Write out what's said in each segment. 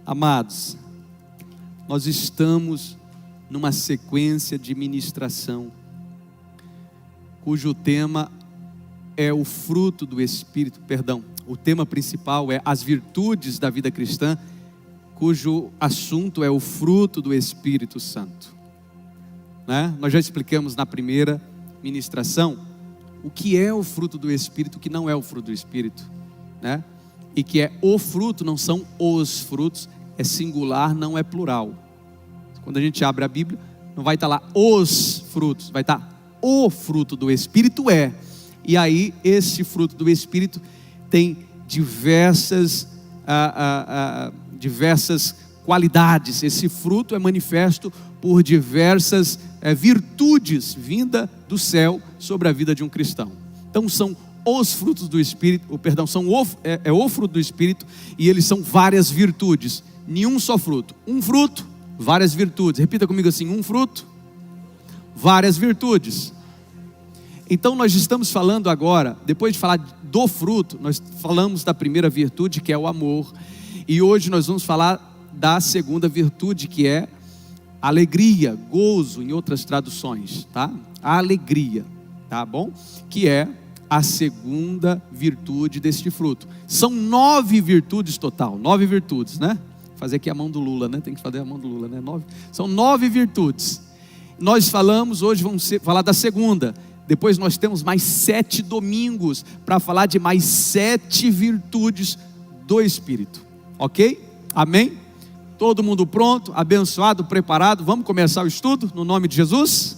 Amados, nós estamos numa sequência de ministração, cujo tema é o fruto do Espírito, o tema principal é as virtudes da vida cristã, cujo assunto é o fruto do Espírito Santo, né? Nós já explicamos na primeira ministração o que é o fruto do Espírito, o que não é o fruto do Espírito, né? E que é o fruto, não são os frutos, é singular, não é plural. Quando a gente abre a Bíblia, não vai estar lá os frutos, vai estar o fruto do Espírito é. E aí esse fruto do Espírito tem diversas qualidades. Esse fruto é manifesto por diversas virtudes vinda do céu sobre a vida de um cristão. Então são os frutos do Espírito, o fruto do Espírito, e eles são várias virtudes. Nenhum só fruto. Um fruto, várias virtudes. Repita comigo assim: um fruto, várias virtudes. Então nós estamos falando agora, depois de falar do fruto, nós falamos da primeira virtude, que é o amor. E hoje nós vamos falar da segunda virtude, que é alegria, gozo, em outras traduções, tá? A alegria, tá bom? Que é a segunda virtude deste fruto. São 9 virtudes total, 9 virtudes, né? Fazer aqui a mão do Lula, né? Tem que fazer a mão do Lula, né? 9. São 9 virtudes. Nós falamos, hoje vamos falar da segunda. Depois nós temos mais 7 domingos para falar de mais 7 virtudes do Espírito. Ok? Amém? Todo mundo pronto, abençoado, preparado? Vamos começar o estudo no nome de Jesus?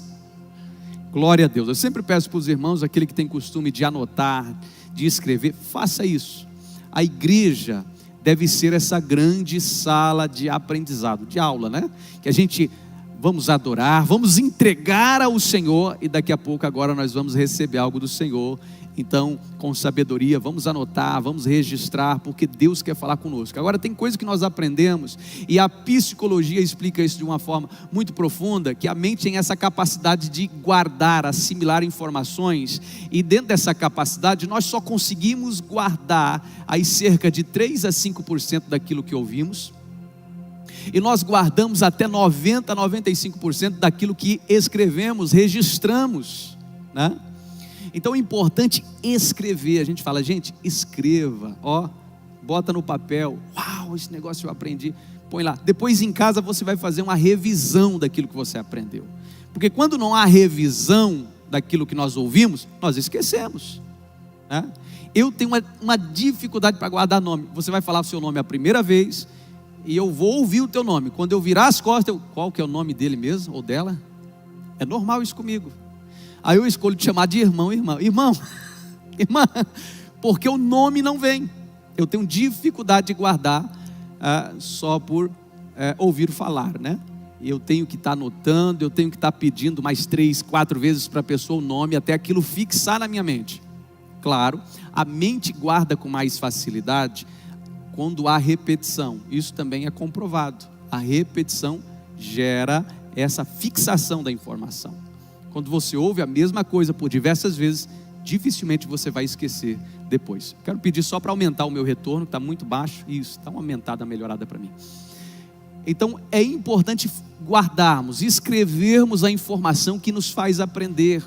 Glória a Deus. Eu sempre peço para os irmãos, aquele que tem costume de anotar, de escrever, faça isso. A igreja deve ser essa grande sala de aprendizado, de aula, né? Que a gente vamos adorar, vamos entregar ao Senhor, e daqui a pouco agora nós vamos receber algo do Senhor. Então, com sabedoria, vamos anotar, vamos registrar, porque Deus quer falar conosco. Agora, tem coisa que nós aprendemos, e a psicologia explica isso de uma forma muito profunda, que a mente tem essa capacidade de guardar, assimilar informações, e dentro dessa capacidade, nós só conseguimos guardar aí cerca de 3 a 5% daquilo que ouvimos, e nós guardamos até 90 a 95% daquilo que escrevemos, registramos, né? Então é importante escrever. A gente fala, gente, escreva, bota no papel. Uau, esse negócio eu aprendi, põe lá. Depois em casa você vai fazer uma revisão daquilo que você aprendeu, porque quando não há revisão daquilo que nós ouvimos, nós esquecemos, né? Eu tenho uma dificuldade para guardar nome. Você vai falar o seu nome a primeira vez, e eu vou ouvir o teu nome. Quando eu virar as costas, qual que é o nome dele mesmo, ou dela? É normal isso comigo. Aí eu escolho te chamar de irmão, irmã, porque o nome não vem. Eu tenho dificuldade de guardar só por ouvir falar, né? Eu tenho que estar anotando, eu tenho que estar pedindo mais 3, 4 vezes para a pessoa o nome, até aquilo fixar na minha mente. Claro, a mente guarda com mais facilidade quando há repetição. Isso também é comprovado. A repetição gera essa fixação da informação. Quando você ouve a mesma coisa por diversas vezes, dificilmente você vai esquecer depois. Quero pedir só para aumentar o meu retorno, que está muito baixo. Isso, está uma aumentada, melhorada para mim. Então é importante guardarmos, escrevermos a informação que nos faz aprender,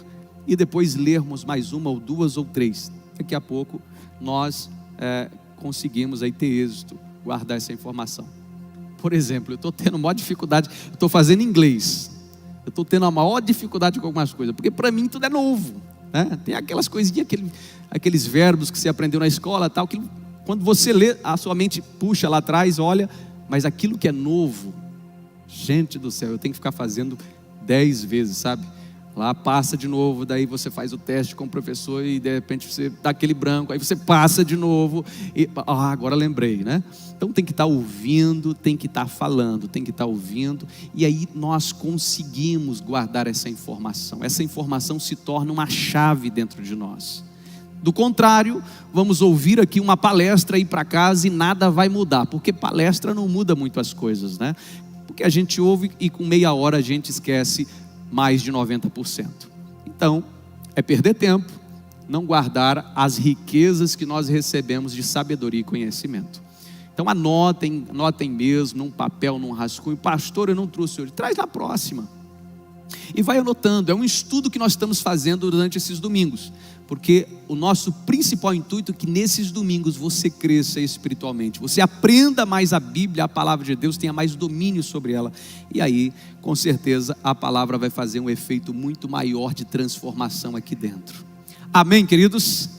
e depois lermos mais 1 ou 2 ou 3. Daqui a pouco nós conseguimos aí ter êxito, guardar essa informação. Por exemplo, eu estou tendo maior dificuldade, eu estou fazendo inglês. Eu estou tendo a maior dificuldade com algumas coisas, porque para mim tudo é novo, né? Tem aquelas coisinhas, aqueles verbos que você aprendeu na escola, tal, que quando você lê, a sua mente puxa lá atrás, olha, mas aquilo que é novo, gente do céu, eu tenho que ficar fazendo 10 vezes, sabe? Lá passa de novo, daí você faz o teste com o professor e de repente você dá aquele branco, aí você passa de novo e agora lembrei, né? Então tem que estar ouvindo, tem que estar falando, tem que estar ouvindo, e aí nós conseguimos guardar essa informação. Essa informação se torna uma chave dentro de nós. Do contrário, vamos ouvir aqui uma palestra, ir para casa e nada vai mudar, porque palestra não muda muito as coisas, né? Porque a gente ouve e com meia hora a gente esquece mais de 90%. Então, é perder tempo não guardar as riquezas que nós recebemos de sabedoria e conhecimento. Então Então anotem mesmo, num papel, num rascunho. Pastor, eu não trouxe hoje. Traz na próxima. E vai anotando. É um estudo que nós estamos fazendo durante esses domingos. Porque o nosso principal intuito é que nesses domingos você cresça espiritualmente. Você aprenda mais a Bíblia, a palavra de Deus, tenha mais domínio sobre ela. E aí, com certeza, a palavra vai fazer um efeito muito maior de transformação aqui dentro. Amém, queridos?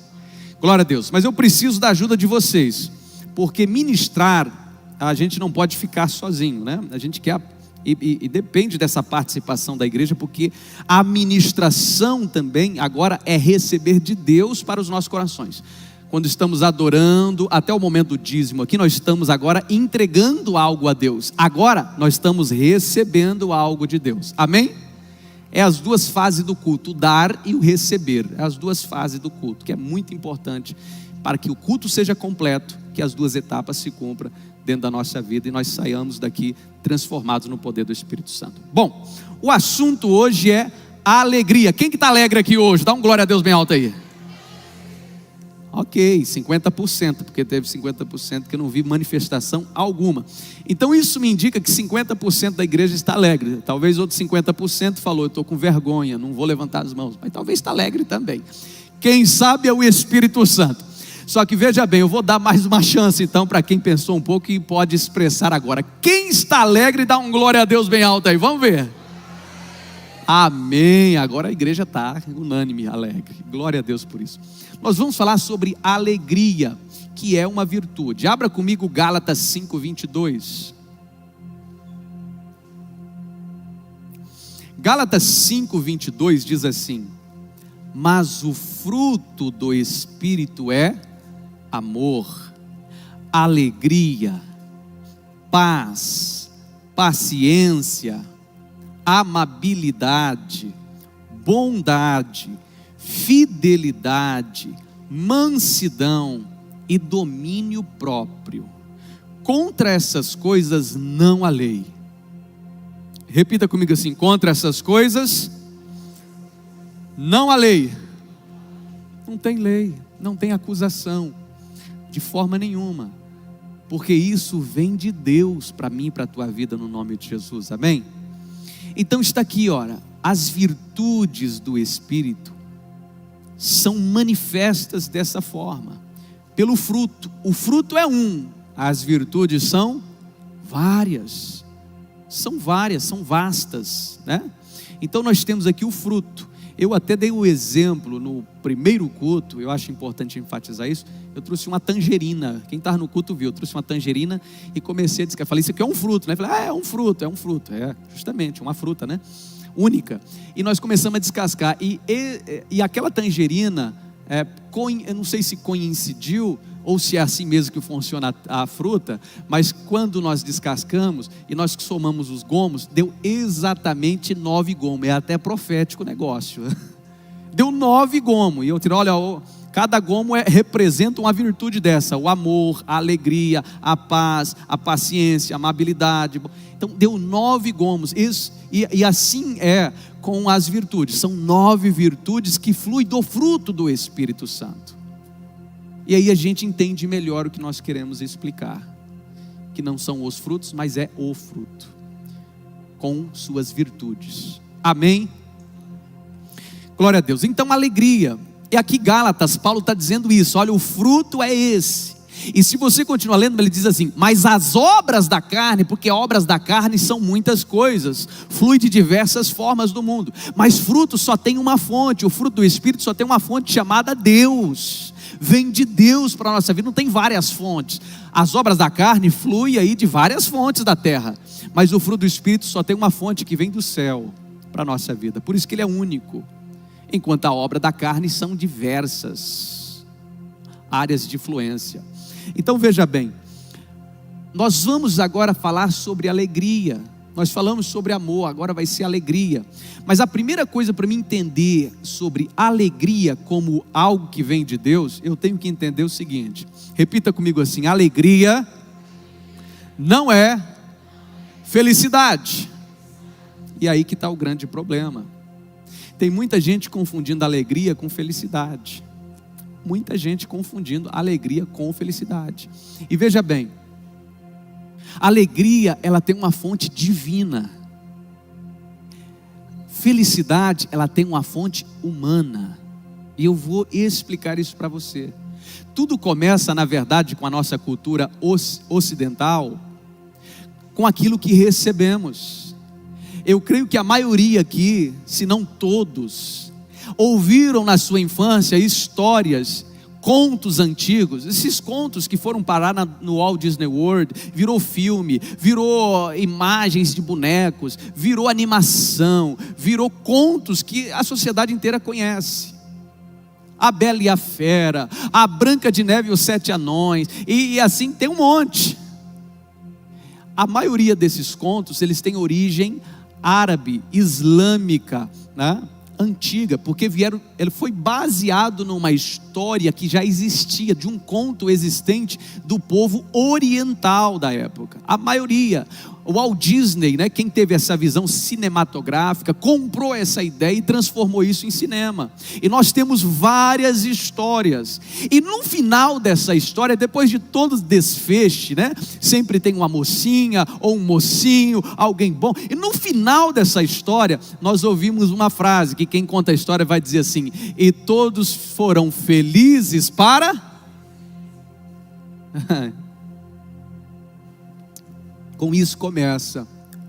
Glória a Deus. Mas eu preciso da ajuda de vocês. Porque ministrar, a gente não pode ficar sozinho, né? A gente quer... E depende dessa participação da igreja, porque a ministração também agora é receber de Deus para os nossos corações. Quando estamos adorando, até o momento do dízimo aqui, nós estamos agora entregando algo a Deus. Agora nós estamos recebendo algo de Deus. Amém? É as duas fases do culto, o dar e o receber. É as duas fases do culto, que é muito importante para que o culto seja completo, que as duas etapas se cumpram dentro da nossa vida e nós saiamos daqui transformados no poder do Espírito Santo. Bom, o assunto hoje é alegria. Quem que está alegre aqui hoje? Dá um glória a Deus bem alto aí. Ok, 50%, porque teve 50% que eu não vi manifestação alguma. Então isso me indica que 50% da igreja está alegre. Talvez outro 50% falou, eu estou com vergonha, não vou levantar as mãos. Mas talvez está alegre também. Quem sabe é o Espírito Santo. Só que veja bem, eu vou dar mais uma chance então para quem pensou um pouco e pode expressar agora. Quem está alegre, dá um glória a Deus bem alto aí, vamos ver. Amém, agora a igreja está unânime, alegre, glória a Deus por isso. Nós vamos falar sobre alegria, que é uma virtude. Abra comigo Gálatas 5:22. Gálatas 5:22 diz assim: mas o fruto do Espírito é amor, alegria, paz, paciência, amabilidade, bondade, fidelidade, mansidão e domínio próprio. Contra essas coisas não há lei. Repita comigo assim: contra essas coisas não há lei. Não tem lei, não tem acusação, de forma nenhuma, porque isso vem de Deus para mim e para a tua vida, no nome de Jesus, amém? Então está aqui, ora, as virtudes do Espírito são manifestas dessa forma, pelo fruto. O fruto é um, as virtudes são várias, são vastas, né? Então nós temos aqui o fruto. Eu até dei o exemplo no primeiro culto, eu acho importante enfatizar isso. Eu trouxe uma tangerina, quem estava no culto viu, eu trouxe uma tangerina e comecei a dizer, falei, isso aqui é um fruto, né? Eu falei, é um fruto, é justamente uma fruta, né? Única. E nós começamos a descascar, e aquela tangerina, eu não sei se coincidiu, ou se é assim mesmo que funciona a fruta, mas quando nós descascamos e nós somamos os gomos, deu exatamente 9 gomos, é até profético o negócio, deu 9 gomos, e eu tiro, olha, cada gomo representa uma virtude dessa, o amor, a alegria, a paz, a paciência, a amabilidade. Então deu 9 gomos, e assim é com as virtudes, são 9 virtudes que fluem do fruto do Espírito Santo. E aí a gente entende melhor o que nós queremos explicar, que não são os frutos, mas é o fruto, com suas virtudes, amém? Glória a Deus. Então alegria, e aqui Gálatas, Paulo está dizendo isso, olha, o fruto é esse, e se você continuar lendo, ele diz assim, mas as obras da carne, porque obras da carne são muitas coisas, flui de diversas formas do mundo, mas fruto só tem uma fonte, o fruto do Espírito só tem uma fonte chamada Deus, vem de Deus para a nossa vida, não tem várias fontes. As obras da carne fluem aí de várias fontes da terra, mas o fruto do Espírito só tem uma fonte que vem do céu para a nossa vida, por isso que ele é único, enquanto a obra da carne são diversas áreas de influência. Então veja bem, nós vamos agora falar sobre alegria. Nós falamos sobre amor, agora vai ser alegria. Mas a primeira coisa para mim entender sobre alegria como algo que vem de Deus, eu tenho que entender o seguinte. Repita comigo assim: alegria não é felicidade. E aí que está o grande problema. Tem muita gente confundindo alegria com felicidade. Muita gente confundindo alegria com felicidade. E veja bem, Alegria, ela tem uma fonte divina. Felicidade, ela tem uma fonte humana. E eu vou explicar isso para você. Tudo começa, na verdade, com a nossa cultura ocidental, com aquilo que recebemos. Eu creio que a maioria aqui, se não todos, ouviram na sua infância histórias, contos antigos, esses contos que foram parar no Walt Disney World, virou filme, virou imagens de bonecos, virou animação, virou contos que a sociedade inteira conhece. A Bela e a Fera, a Branca de Neve e os Sete Anões, e assim tem um monte. A maioria desses contos, eles têm origem árabe, islâmica, né? Antiga, porque ele foi baseado numa história que já existia, de um conto existente do povo oriental da época. A maioria, o Walt Disney, né, quem teve essa visão cinematográfica, comprou essa ideia e transformou isso em cinema. E nós temos várias histórias. E no final dessa história, depois de todo desfecho, né, sempre tem uma mocinha ou um mocinho, alguém bom. E no final dessa história, nós ouvimos uma frase que quem conta a história vai dizer assim: e todos foram felizes para... Com isso começa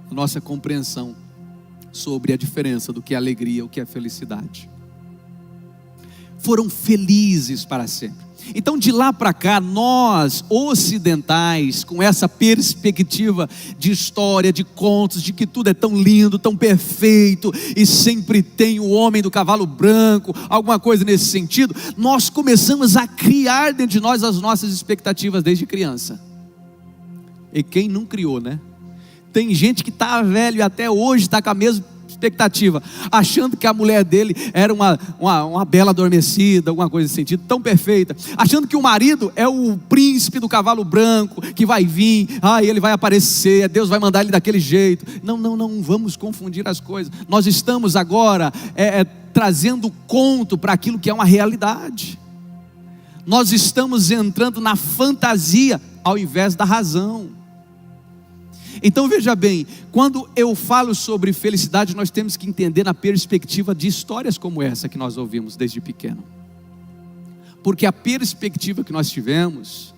a nossa compreensão sobre a diferença do que é alegria, o que é felicidade. Foram felizes para sempre. Então, de lá para cá, nós ocidentais, com essa perspectiva de história, de contos, de que tudo é tão lindo, tão perfeito, e sempre tem o homem do cavalo branco, alguma coisa nesse sentido, nós começamos a criar dentro de nós as nossas expectativas desde criança. E quem não criou, né? Tem gente que está velho e até hoje está com a mesma expectativa, achando que a mulher dele era uma bela adormecida, alguma coisa nesse sentido, tão perfeita, achando que o marido é o príncipe do cavalo branco, que vai vir, ele vai aparecer, Deus vai mandar ele daquele jeito. Não vamos confundir as coisas. Nós estamos agora trazendo conto para aquilo que é uma realidade. Nós estamos entrando na fantasia ao invés da razão. Então veja bem, quando eu falo sobre felicidade, nós temos que entender na perspectiva de histórias como essa que nós ouvimos desde pequeno. Porque a perspectiva que nós tivemos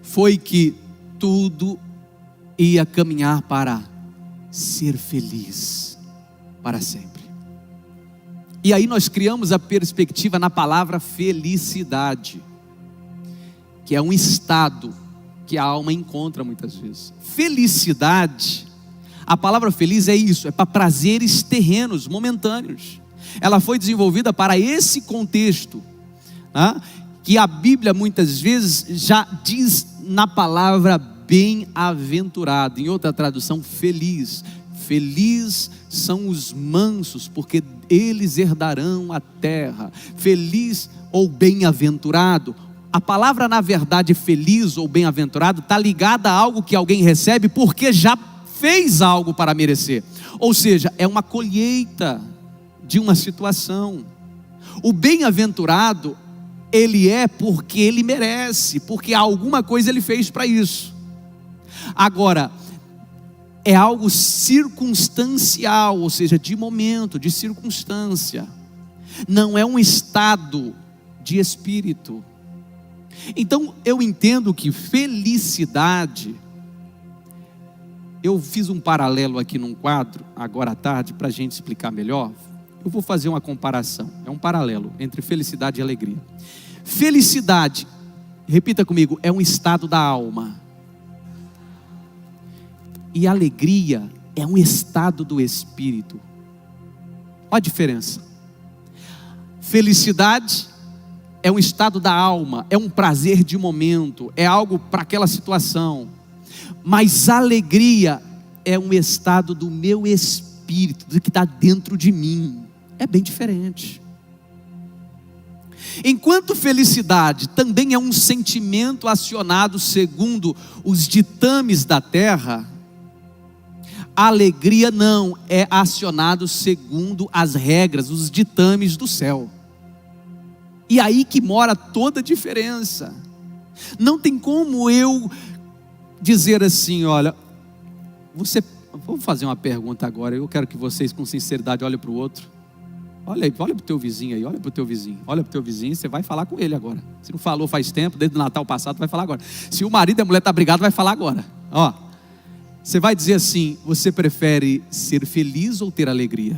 foi que tudo ia caminhar para ser feliz para sempre. E aí nós criamos a perspectiva na palavra felicidade, que é um estado que a alma encontra muitas vezes. Felicidade, a palavra feliz é isso, é para prazeres terrenos, momentâneos. Ela foi desenvolvida para esse contexto, né? Que a Bíblia muitas vezes já diz na palavra bem-aventurado, em outra tradução, feliz. Feliz são os mansos, porque eles herdarão a terra. Feliz ou bem-aventurado, a palavra na verdade feliz ou bem-aventurado está ligada a algo que alguém recebe porque já fez algo para merecer. Ou seja, é uma colheita de uma situação. O bem-aventurado, ele é porque ele merece, porque alguma coisa ele fez para isso. Agora, é algo circunstancial, ou seja, de momento, de circunstância. Não é um estado de espírito. Então eu entendo que felicidade, eu fiz um paralelo aqui num quadro, agora à tarde, para a gente explicar melhor. Eu vou fazer uma comparação, é um paralelo entre felicidade e alegria. Felicidade, repita comigo, é um estado da alma. E alegria é um estado do espírito. Olha a diferença. Felicidade é um estado da alma, é um prazer de momento, é algo para aquela situação. Mas alegria é um estado do meu espírito, do que está dentro de mim. É bem diferente. Enquanto felicidade também é um sentimento acionado segundo os ditames da terra, a alegria não é acionado segundo as regras, os ditames do céu. E aí que mora toda a diferença. Não tem como eu dizer assim: olha, vamos fazer uma pergunta agora. Eu quero que vocês com sinceridade olhem para o outro. Olha para o teu vizinho aí, olha para o teu vizinho. Olha para o teu vizinho, você vai falar com ele agora. Se não falou faz tempo, desde o Natal passado, vai falar agora. Se o marido e a mulher estão brigados, vai falar agora. Ó, você vai dizer assim: você prefere ser feliz ou ter alegria?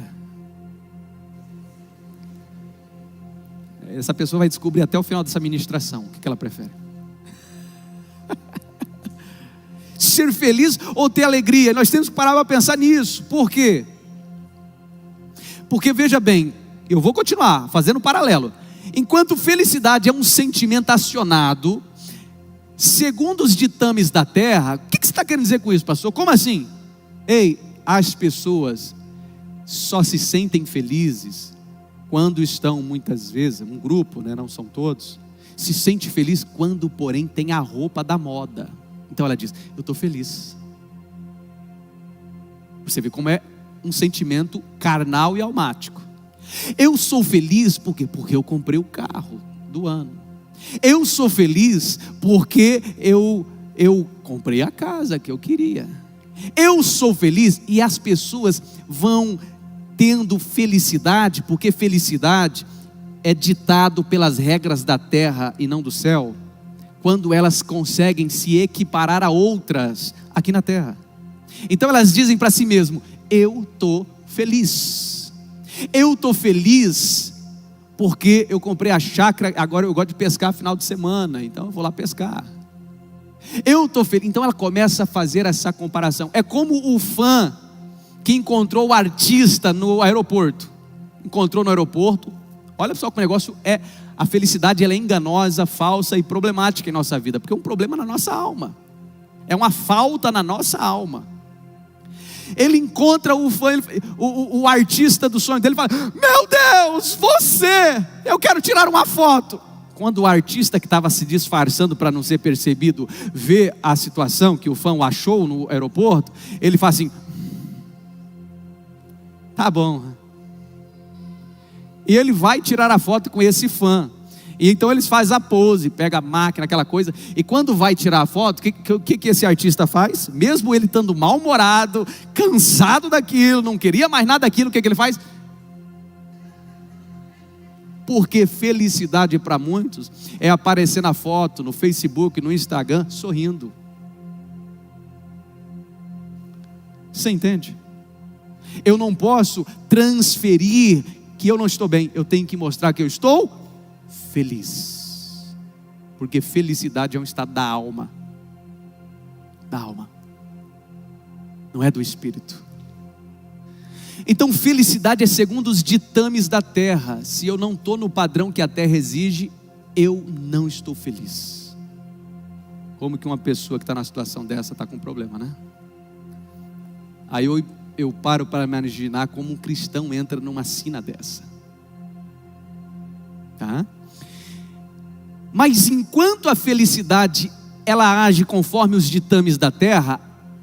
Essa pessoa vai descobrir até o final dessa ministração o que ela prefere. Ser feliz ou ter alegria? Nós temos que parar para pensar nisso. Por quê? Porque veja bem, eu vou continuar fazendo um paralelo. Enquanto felicidade é um sentimento acionado segundo os ditames da terra, o que você está querendo dizer com isso, pastor? Como assim? Ei, as pessoas só se sentem felizes quando estão, muitas vezes, um grupo, né, não são todos, se sente feliz quando, porém, tem a roupa da moda. Então ela diz: eu estou feliz. Você vê como é um sentimento carnal e almático. Eu sou feliz por quê? Porque eu comprei o carro do ano. Eu sou feliz porque eu comprei a casa que eu queria. Eu sou feliz, e as pessoas vão tendo felicidade, porque felicidade é ditado pelas regras da terra e não do céu, quando elas conseguem se equiparar a outras aqui na terra. Então elas dizem para si mesmo: eu estou feliz. Eu estou feliz porque eu comprei a chácara, agora eu gosto de pescar final de semana, então eu vou lá pescar. Eu estou feliz. Então ela começa a fazer essa comparação. É como o fã que encontrou o artista no aeroporto. Encontrou no aeroporto. Olha só que o negócio é. A felicidade, ela é enganosa, falsa e problemática em nossa vida, porque é um problema na nossa alma. É uma falta na nossa alma. Ele encontra o fã, o artista do sonho dele, e fala: meu Deus, você, eu quero tirar uma foto. Quando o artista que estava se disfarçando para não ser percebido vê a situação que o fã o achou no aeroporto, ele fala assim: tá bom. E ele vai tirar a foto com esse fã. E então eles fazem a pose, pega a máquina, aquela coisa. E quando vai tirar a foto, o que esse artista faz? Mesmo ele estando mal-humorado, cansado daquilo, não queria mais nada daquilo, o que ele faz? Porque felicidade para muitos é aparecer na foto, no Facebook, no Instagram, sorrindo. Você entende? Eu não posso transferir que eu não estou bem, eu tenho que mostrar que eu estou feliz, porque felicidade é um estado da alma, não é do espírito. Então felicidade é segundo os ditames da terra. Se eu não estou no padrão que a terra exige, eu não estou feliz. Como que uma pessoa que está na situação dessa está com um problema, né? Aí eu paro para me imaginar como um cristão entra numa sina dessa, tá? Mas enquanto a felicidade ela age conforme os ditames da terra,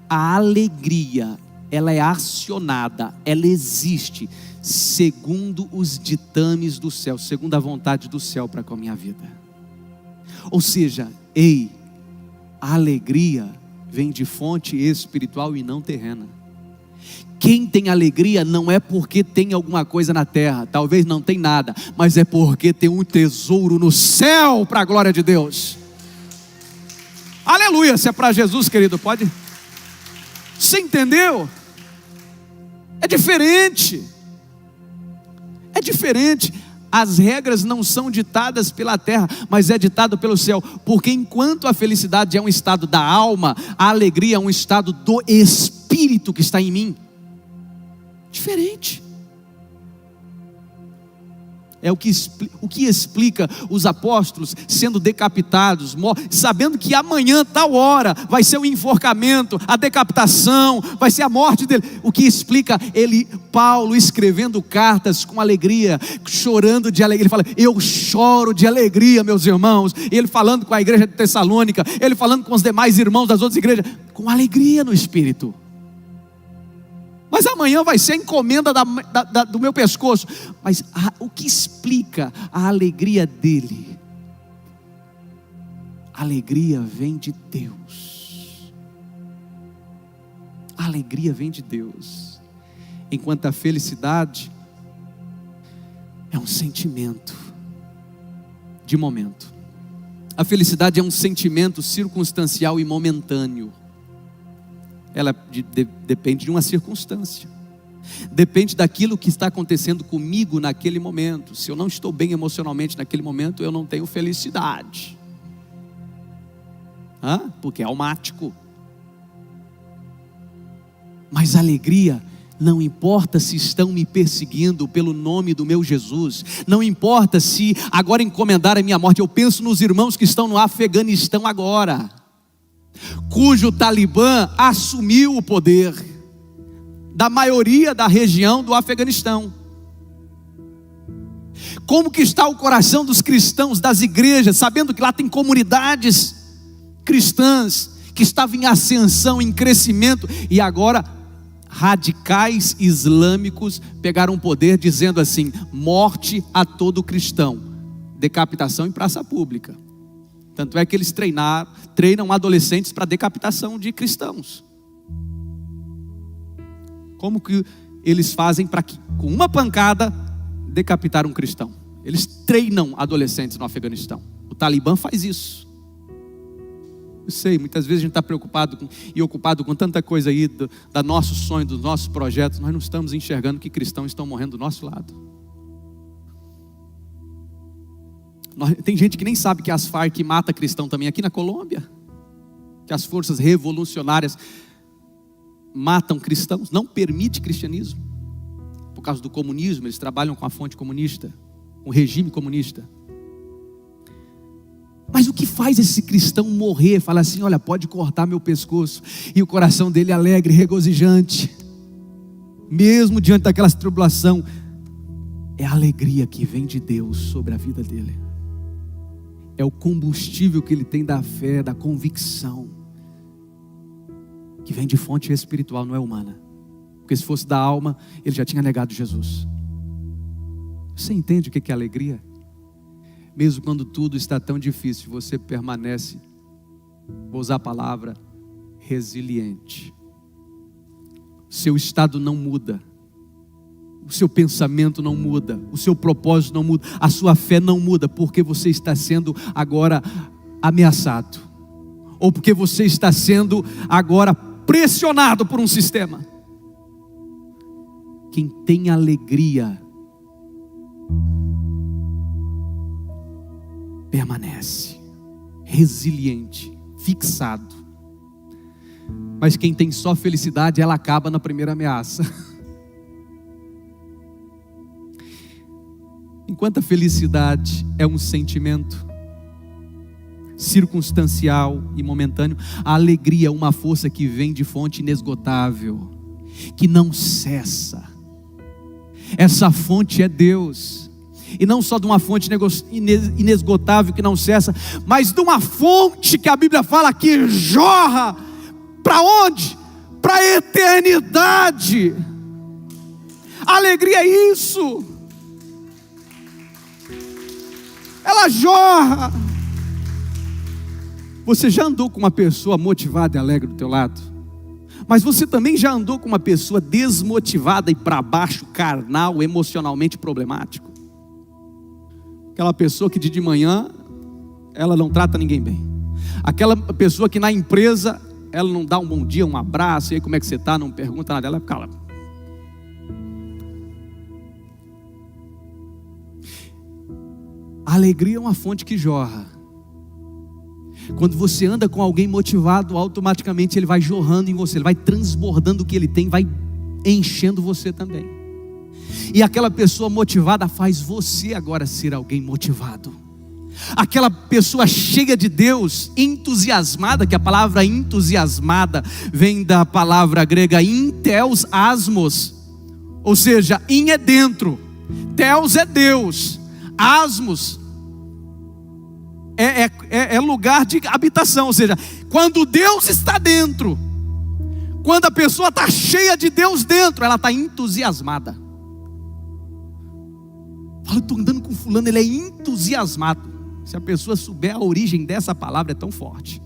a alegria ela é acionada, ela existe segundo os ditames do céu, segundo a vontade do céu para com a minha vida. Ou seja, a alegria vem de fonte espiritual e não terrena. Quem tem alegria não é porque tem alguma coisa na terra, talvez não tem nada, mas é porque tem um tesouro no céu para a glória de Deus. Aleluia, se é para Jesus, querido, pode. Você entendeu? É diferente. É diferente. As regras não são ditadas pela terra, mas é ditado pelo céu. Porque enquanto a felicidade é um estado da alma, a alegria é um estado do espírito que está em mim. Diferente. É o que explica os apóstolos sendo decapitados, sabendo que amanhã, tal hora, vai ser o enforcamento, a decapitação, vai ser a morte dele. O que explica Paulo escrevendo cartas com alegria, chorando de alegria. Ele fala: eu choro de alegria, meus irmãos. Ele falando com a igreja de Tessalônica, ele falando com os demais irmãos das outras igrejas, com alegria no espírito. Mas amanhã vai ser a encomenda do meu pescoço. Mas o que explica a alegria dele? A alegria vem de Deus. A alegria vem de Deus, enquanto a felicidade é um sentimento de momento. A felicidade é um sentimento circunstancial e momentâneo. Ela depende de uma circunstância, depende daquilo que está acontecendo comigo naquele momento. Se eu não estou bem emocionalmente naquele momento, eu não tenho felicidade, porque é almático. Mas a alegria, não importa se estão me perseguindo pelo nome do meu Jesus, não importa se agora encomendarem a minha morte. Eu penso nos irmãos que estão no Afeganistão agora, cujo Talibã assumiu o poder da maioria da região do Afeganistão. Como que está o coração dos cristãos, das igrejas, sabendo que lá tem comunidades cristãs que estavam em ascensão, em crescimento, e agora radicais islâmicos pegaram o poder, dizendo assim: morte a todo cristão, decapitação em praça pública. Tanto é que eles treinam adolescentes para decapitação de cristãos. Como que eles fazem para que, com uma pancada, decapitar um cristão? Eles treinam adolescentes no Afeganistão. O Talibã faz isso. Eu sei, muitas vezes a gente está preocupado e ocupado com tanta coisa aí da nosso sonho, dos nossos projetos. Nós não estamos enxergando que cristãos estão morrendo do nosso lado. Tem gente que nem sabe que as Farc mata cristão também aqui na Colômbia, que as forças revolucionárias matam cristãos, não permite cristianismo, por causa do comunismo. Eles trabalham com a fonte comunista, com o regime comunista. Mas o que faz esse cristão morrer? Fala assim: olha, pode cortar meu pescoço, e o coração dele alegre, regozijante, mesmo diante daquela tribulação. É a alegria que vem de Deus sobre a vida dele. É o combustível que ele tem da fé, da convicção, que vem de fonte espiritual, não é humana. Porque se fosse da alma, ele já tinha negado Jesus. Você entende o que é alegria? Mesmo quando tudo está tão difícil, você permanece, vou usar a palavra, resiliente. Seu estado não muda, o seu pensamento não muda, o seu propósito não muda, a sua fé não muda, porque você está sendo agora ameaçado, ou porque você está sendo agora pressionado por um sistema. Quem tem alegria permanece resiliente, fixado. Mas quem tem só felicidade, ela acaba na primeira ameaça. Enquanto a felicidade é um sentimento circunstancial e momentâneo, a alegria é uma força que vem de fonte inesgotável, que não cessa. Essa fonte é Deus. E não só de uma fonte inesgotável que não cessa, mas de uma fonte que a Bíblia fala que jorra para onde? Para a eternidade. A alegria é isso. Ela jorra. Você já andou com uma pessoa motivada e alegre do teu lado? Mas você também já andou com uma pessoa desmotivada e para baixo, carnal, emocionalmente problemático? Aquela pessoa que de manhã ela não trata ninguém bem. Aquela pessoa que na empresa ela não dá um bom dia, um abraço, e aí como é que você está, não pergunta nada, ela fica lá. A alegria é uma fonte que jorra. Quando você anda com alguém motivado, automaticamente ele vai jorrando em você, ele vai transbordando o que ele tem, vai enchendo você também. E aquela pessoa motivada faz você agora ser alguém motivado. Aquela pessoa cheia de Deus, entusiasmada, que a palavra entusiasmada vem da palavra grega inteos asmos, ou seja, in é dentro, teos é Deus, asmos é lugar de habitação, ou seja, quando Deus está dentro, quando a pessoa está cheia de Deus dentro, ela está entusiasmada. Fala, eu estou andando com fulano, ele é entusiasmado. Se a pessoa souber a origem dessa palavra, é tão forte.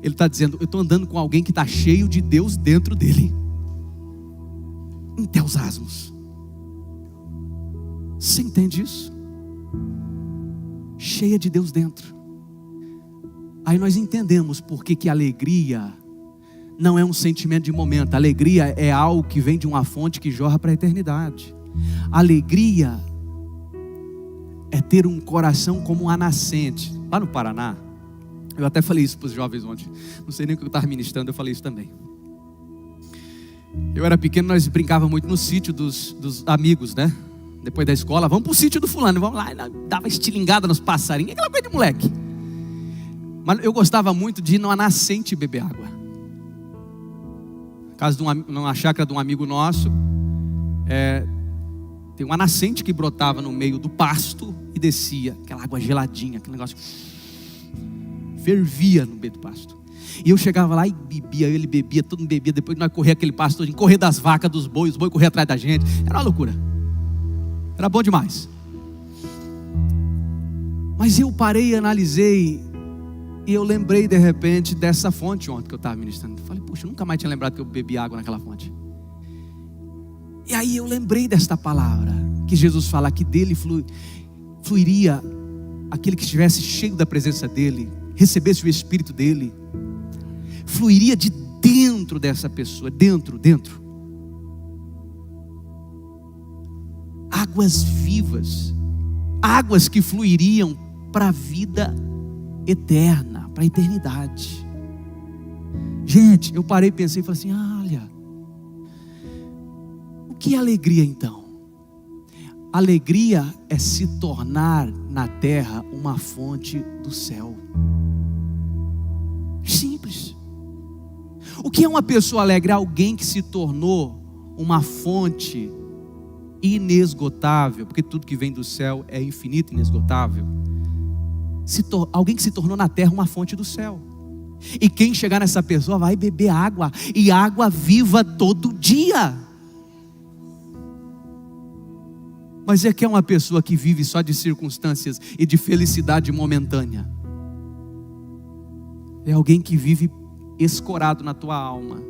Ele está dizendo, eu estou andando com alguém que está cheio de Deus dentro dele. em teus asmos. Você entende isso? Cheia de Deus dentro. Aí nós entendemos por que alegria não é um sentimento de momento. Alegria é algo que vem de uma fonte que jorra para a eternidade. Alegria é ter um coração como uma nascente. Lá no Paraná, eu até falei isso para os jovens ontem. Não sei nem o que eu estava ministrando, eu falei isso também. Eu era pequeno, nós brincávamos muito no sítio dos amigos, né? Depois da escola, vamos para o sítio do fulano, vamos lá, dava estilingada nos passarinhos, aquela coisa de moleque. Mas eu gostava muito de ir numa nascente beber água. Caso de numa chácara de um amigo nosso, tem uma nascente que brotava no meio do pasto e descia, aquela água geladinha, aquele negócio fervia no meio do pasto. E eu chegava lá e bebia, ele bebia, todo mundo bebia. Depois nós corria aquele pasto, correr das vacas, dos bois, os bois corriam atrás da gente. Era uma loucura. Era bom demais. Mas eu parei e analisei, e eu lembrei de repente dessa fonte ontem que eu estava ministrando. Eu falei, puxa, eu nunca mais tinha lembrado que eu bebi água naquela fonte. E aí eu lembrei desta palavra, que Jesus fala que dele fluiria aquele que estivesse cheio da presença dele, recebesse o Espírito dele, fluiria de dentro dessa pessoa, dentro. Águas vivas, águas que fluiriam para a vida eterna, para a eternidade. Gente, eu parei, pensei e falei assim, olha, o que é alegria então? Alegria é se tornar na terra uma fonte do céu. Simples. O que é uma pessoa alegre? Alguém que se tornou uma fonte inesgotável, porque tudo que vem do céu é infinito, inesgotável. Alguém que se tornou na terra uma fonte do céu. E quem chegar nessa pessoa vai beber água, e água viva todo dia. Mas é que é uma pessoa que vive só de circunstâncias e de felicidade momentânea. É alguém que vive escorado na tua alma,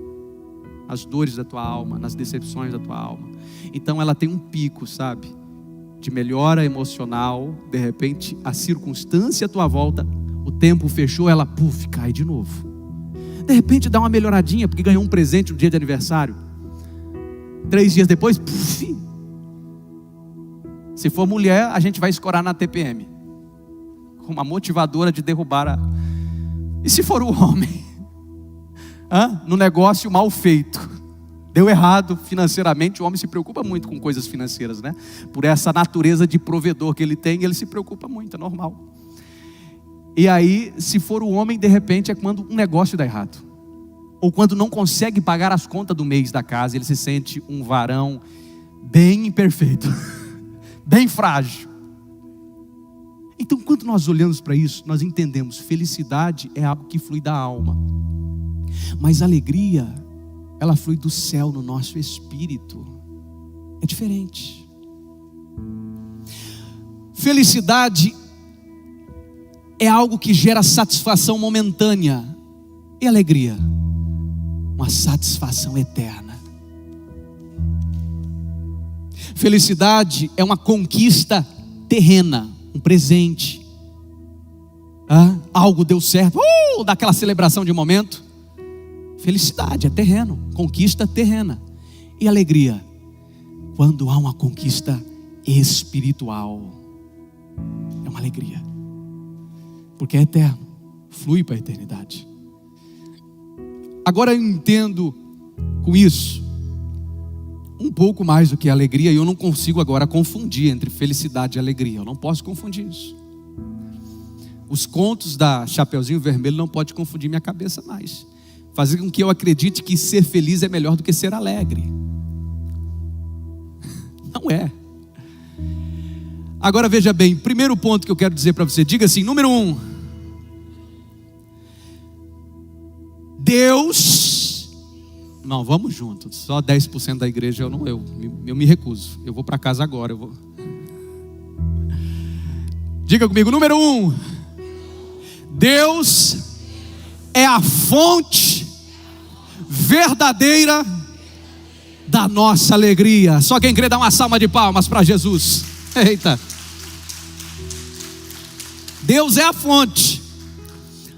as dores da tua alma, nas decepções da tua alma. Então ela tem um pico, sabe, de melhora emocional. De repente a circunstância à tua volta, o tempo fechou, ela cai de novo. De repente dá uma melhoradinha porque ganhou um presente no dia de aniversário. 3 dias depois, se for mulher, a gente vai escorar na TPM, com uma motivadora de derrubar E se for o homem? No negócio mal feito, deu errado financeiramente. O homem se preocupa muito com coisas financeiras, né? Por essa natureza de provedor que ele tem, ele se preocupa muito, é normal. E aí, se for o homem, de repente é quando um negócio dá errado, ou quando não consegue pagar as contas do mês da casa, ele se sente um varão bem imperfeito, bem frágil. Então, quando nós olhamos para isso, nós entendemos, felicidade é algo que flui da alma, mas alegria, ela flui do céu no nosso espírito. É diferente. Felicidade é algo que gera satisfação momentânea, e alegria, uma satisfação eterna. Felicidade é uma conquista terrena, um presente. Algo deu certo, daquela celebração de momento. Felicidade é terreno, conquista terrena. E alegria, quando há uma conquista espiritual, é uma alegria, porque é eterno, flui para a eternidade. Agora eu entendo com isso um pouco mais do que alegria, e eu não consigo agora confundir entre felicidade e alegria. Eu não posso confundir isso. Os contos da Chapeuzinho Vermelho não podem confundir minha cabeça mais, fazer com que eu acredite que ser feliz é melhor do que ser alegre. Não é. Agora veja bem, primeiro ponto que eu quero dizer para você, diga assim, número 1, Deus, não, vamos juntos, só 10% da igreja, eu me recuso, eu vou para casa agora, diga comigo, número 1, Deus é a fonte verdadeira da nossa alegria. Só quem crê dá uma salva de palmas para Jesus. Eita. Deus é a fonte.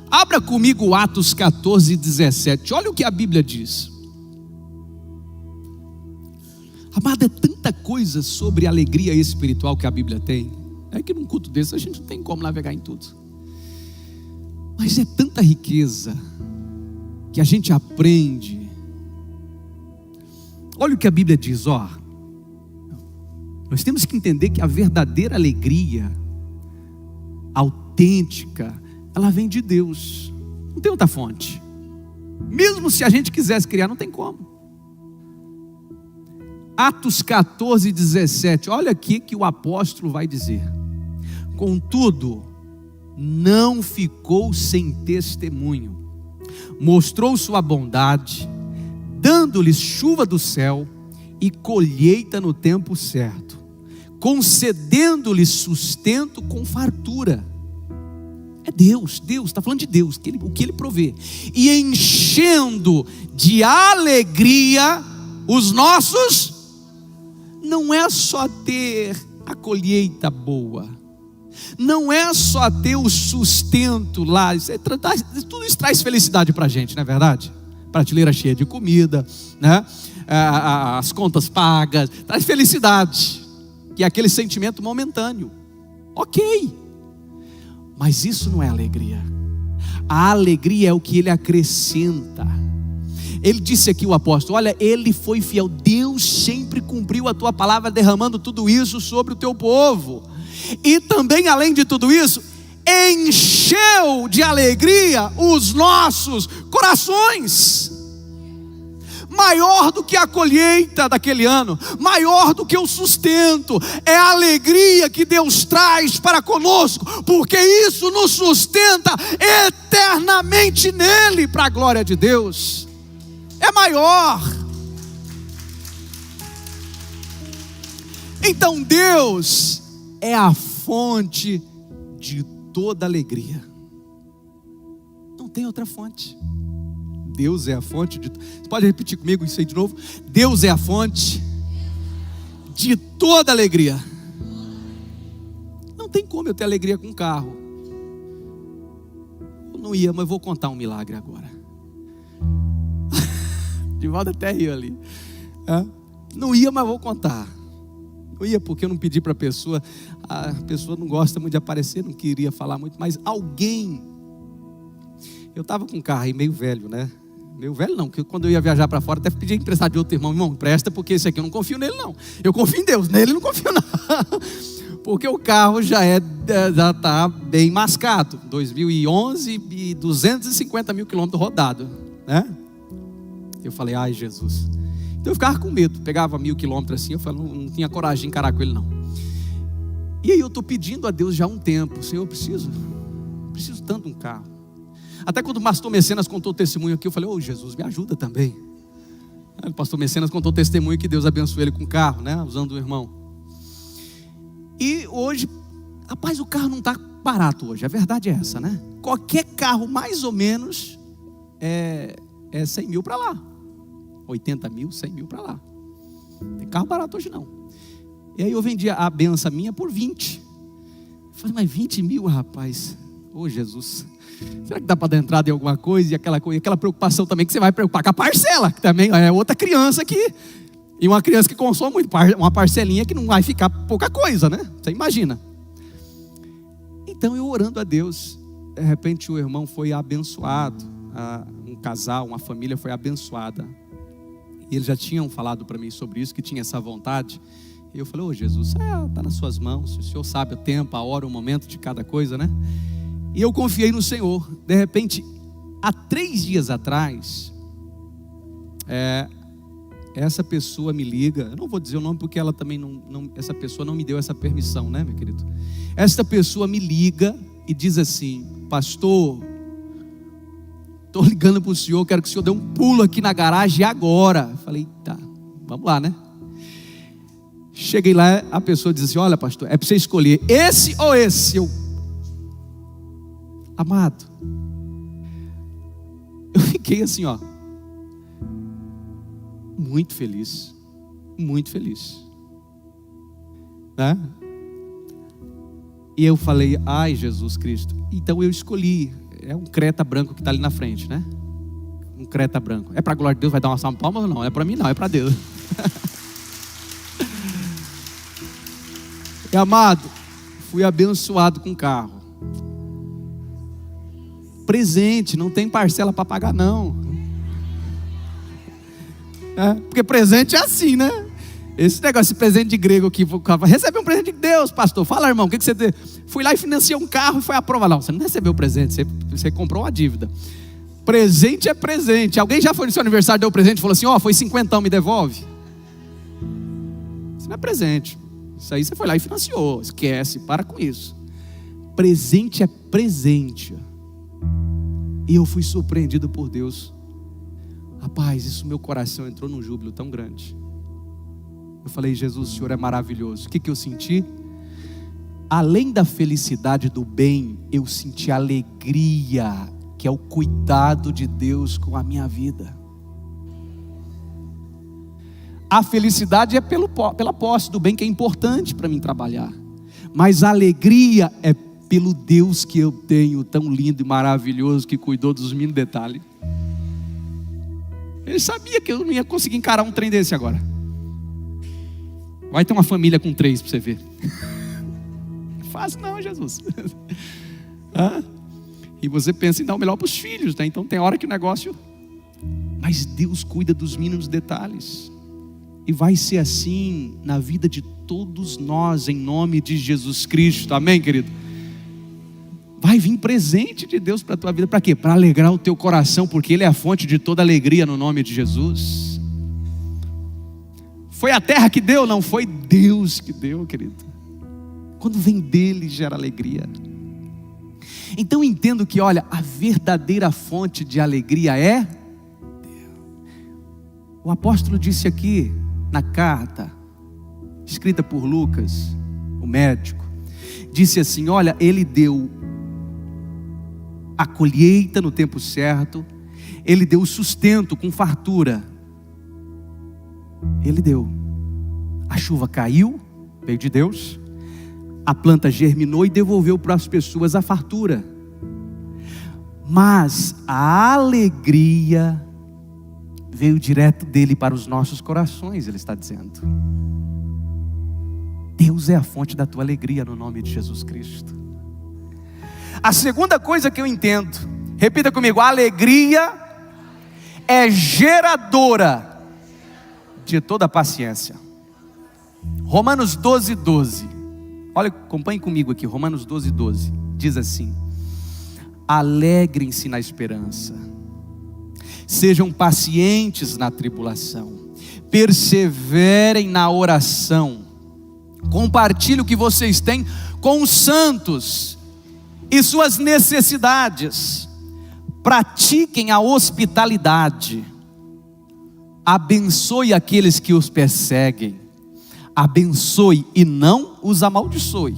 Abra comigo Atos 14, 17. Olha o que a Bíblia diz. Amado, é tanta coisa sobre alegria espiritual que a Bíblia tem. É que num culto desse a gente não tem como navegar em tudo. Mas é tanta riqueza que a gente aprende. Olha o que a Bíblia diz, ó. Nós temos que entender que a verdadeira alegria autêntica, ela vem de Deus. Não tem outra fonte. Mesmo se a gente quisesse criar, não tem como. Atos 14, 17. Olha aqui que o apóstolo vai dizer. Contudo, não ficou sem testemunho. Mostrou sua bondade, dando-lhes chuva do céu e colheita no tempo certo, concedendo-lhes sustento com fartura. É Deus está falando de Deus, o que Ele provê. E enchendo de alegria os nossos. Não é só ter a colheita boa, não é só ter o sustento lá, tudo isso traz felicidade para a gente, não é verdade? Prateleira cheia de comida, né? As contas pagas, traz felicidade, que é aquele sentimento momentâneo, ok, mas isso não é alegria. A alegria é o que Ele acrescenta. Ele disse aqui, o apóstolo, olha, Ele foi fiel, Deus sempre cumpriu a tua palavra, derramando tudo isso sobre o teu povo, e também além de tudo isso, encheu de alegria os nossos corações. Maior do que a colheita daquele ano, maior do que o sustento, é a alegria que Deus traz para conosco, porque isso nos sustenta eternamente nele, para a glória de Deus. É maior. Então Deus é a fonte de toda alegria. Não tem outra fonte. Deus é a fonte de... Você pode repetir comigo isso aí de novo? Deus é a fonte de toda alegria. Não tem como eu ter alegria com um carro. Eu não ia, mas vou contar um milagre agora. De volta até riu ali. Não ia, mas vou contar. Não ia porque eu não pedi para a pessoa não gosta muito de aparecer, não queria falar muito, mas alguém, eu estava com um carro aí meio velho, né? Meio velho não, porque quando eu ia viajar para fora, até pedi emprestado de outro irmão, empresta, porque esse aqui eu não confio nele não. Eu confio em Deus, nele eu não confio não. Porque o carro já está bem mascado, 2011 e 250 mil quilômetros rodado, né? Eu falei, ai Jesus. Então eu ficava com medo, pegava 1000 quilômetros assim, eu falei, não tinha coragem de encarar com ele não. E aí eu estou pedindo a Deus já há um tempo, Senhor, eu preciso tanto de um carro. Até quando o pastor Mecenas contou o testemunho aqui, eu falei, Jesus, me ajuda também. O pastor Mecenas contou o testemunho que Deus abençoou ele com um carro, né? Usando o irmão. E hoje, rapaz, o carro não está barato hoje, a verdade é essa, né? Qualquer carro mais ou menos é 100 mil para lá, 80 mil, 100 mil para lá. Não tem carro barato hoje não. E aí eu vendi a benção minha por 20. Eu falei, mas 20 mil, rapaz, Jesus, será que dá para dar entrada em alguma coisa? E aquela preocupação também que você vai preocupar com a parcela, que também é outra criança aqui. E uma criança que consome muito, uma parcelinha que não vai ficar pouca coisa, né? Você imagina. Então eu orando a Deus, de repente o irmão foi abençoado, um casal, uma família foi abençoada. E eles já tinham falado para mim sobre isso, que tinha essa vontade. E eu falei, Jesus, está nas suas mãos, o Senhor sabe o tempo, a hora, o momento de cada coisa, né? E eu confiei no Senhor. De repente, há 3 dias atrás, essa pessoa me liga. Eu não vou dizer o nome porque ela também essa pessoa não me deu essa permissão, né, meu querido? Essa pessoa me liga e diz assim, pastor, estou ligando para o senhor, quero que o senhor dê um pulo aqui na garagem agora. Eu falei, tá, vamos lá, né? Cheguei lá, a pessoa diz assim, olha pastor, é para você escolher esse ou esse. Amado, eu fiquei assim, muito feliz. muito feliz, né? E eu falei, ai Jesus Cristo, então eu escolhi, é um Creta branco que está ali na frente, né? Um Creta branco, é para a glória de Deus, vai dar uma salva de palmas ou não? Não é para mim não, é para Deus. E amado, fui abençoado com carro, presente, não tem parcela para pagar não, porque presente é assim, né? Esse negócio, esse presente de grego aqui, recebe um presente de Deus, pastor, fala irmão, o que você tem? Fui lá e financiei um carro e foi aprovado. Não, você não recebeu o presente, você comprou uma dívida. Presente é presente. Alguém já foi no seu aniversário, deu presente e falou assim, foi 50, me devolve? Isso não é presente, isso aí você foi lá e financiou, esquece, para com isso. Presente é presente. E eu fui surpreendido por Deus. Rapaz, isso meu coração entrou num júbilo tão grande. Eu falei, Jesus, o Senhor é maravilhoso. O que eu senti? Além da felicidade do bem, eu senti alegria, que é o cuidado de Deus com a minha vida. A felicidade é pela posse do bem, que é importante para mim trabalhar. Mas a alegria é pelo Deus que eu tenho, tão lindo e maravilhoso, que cuidou dos mínimos detalhes. Ele sabia que eu não ia conseguir encarar um trem desse agora. Vai ter uma família com 3 para você ver. Fácil não, Jesus. E você pensa em dar o melhor para os filhos, né? Então tem hora que o negócio... Mas Deus cuida dos mínimos detalhes. E vai ser assim na vida de todos nós, em nome de Jesus Cristo. Amém, querido? Vai vir presente de Deus para a tua vida. Para quê? Para alegrar o teu coração, porque Ele é a fonte de toda alegria, no nome de Jesus. Foi a terra que deu? Não, foi Deus que deu, querido. Quando vem dele, gera alegria. Então entendo que, olha, a verdadeira fonte de alegria é Deus. O apóstolo disse aqui, na carta, escrita por Lucas, o médico, disse assim, olha, ele deu a colheita no tempo certo, ele deu o sustento com fartura. Ele deu. A chuva caiu, veio de Deus. A planta germinou e devolveu para as pessoas a fartura. Mas a alegria veio direto dele para os nossos corações, ele está dizendo. Deus é a fonte da tua alegria, no nome de Jesus Cristo. A segunda coisa que eu entendo, repita comigo, a alegria é geradora de toda a paciência. Romanos 12:12. Olha, acompanhe comigo aqui, Romanos 12:12. Diz assim: alegrem-se na esperança, sejam pacientes na tribulação, perseverem na oração, compartilhem o que vocês têm com os santos e suas necessidades, pratiquem a hospitalidade, abençoe aqueles que os perseguem, abençoe e não os amaldiçoe,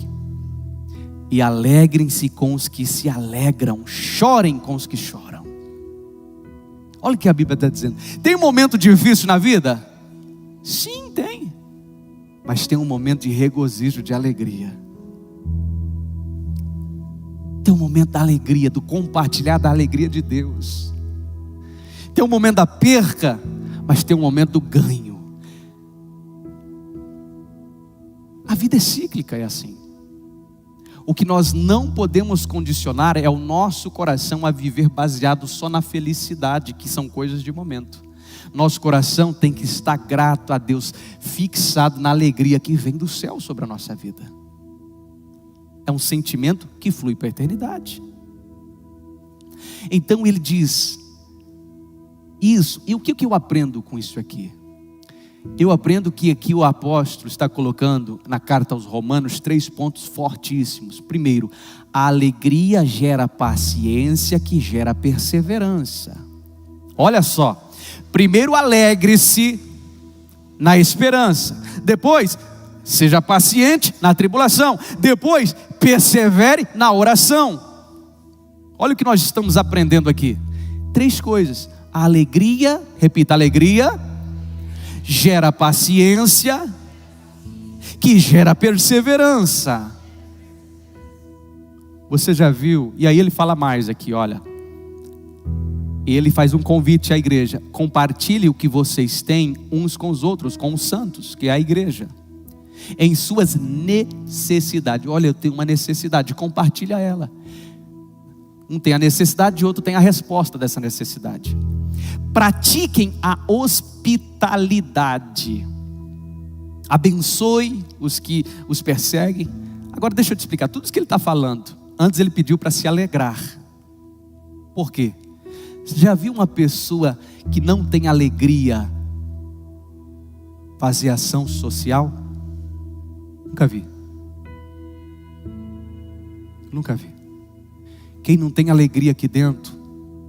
e alegrem-se com os que se alegram, chorem com os que choram. Olha o que a Bíblia está dizendo. Tem um momento difícil na vida? Sim, tem. Mas tem um momento de regozijo, de alegria. Tem um momento da alegria, do compartilhar da alegria de Deus. Tem um momento da perca, mas tem um momento do ganho. A vida é cíclica, é assim. O que nós não podemos condicionar é o nosso coração a viver baseado só na felicidade, que são coisas de momento. Nosso coração tem que estar grato a Deus, fixado na alegria que vem do céu sobre a nossa vida. É um sentimento que flui para a eternidade. Então ele diz isso. E o que eu aprendo com isso aqui? Eu aprendo que aqui o apóstolo está colocando na carta aos Romanos 3 pontos fortíssimos. Primeiro, a alegria gera paciência, que gera perseverança. Olha só, primeiro alegre-se na esperança, depois seja paciente na tribulação, depois persevere na oração. Olha o que nós estamos aprendendo aqui. 3 coisas. A alegria, repita, alegria gera paciência, que gera perseverança. Você já viu? E aí ele fala mais aqui, olha. Ele faz um convite à igreja: compartilhe o que vocês têm uns com os outros, com os santos, que é a igreja, em suas necessidades. Olha, eu tenho uma necessidade, compartilha ela. Um tem a necessidade, o outro tem a resposta dessa necessidade. Pratiquem a hospitalidade. Abençoe os que os perseguem. Agora deixa eu te explicar, tudo isso que ele está falando, antes ele pediu para se alegrar. Por quê? Você já viu uma pessoa que não tem alegria fazer ação social? Nunca vi. Nunca vi. Quem não tem alegria aqui dentro,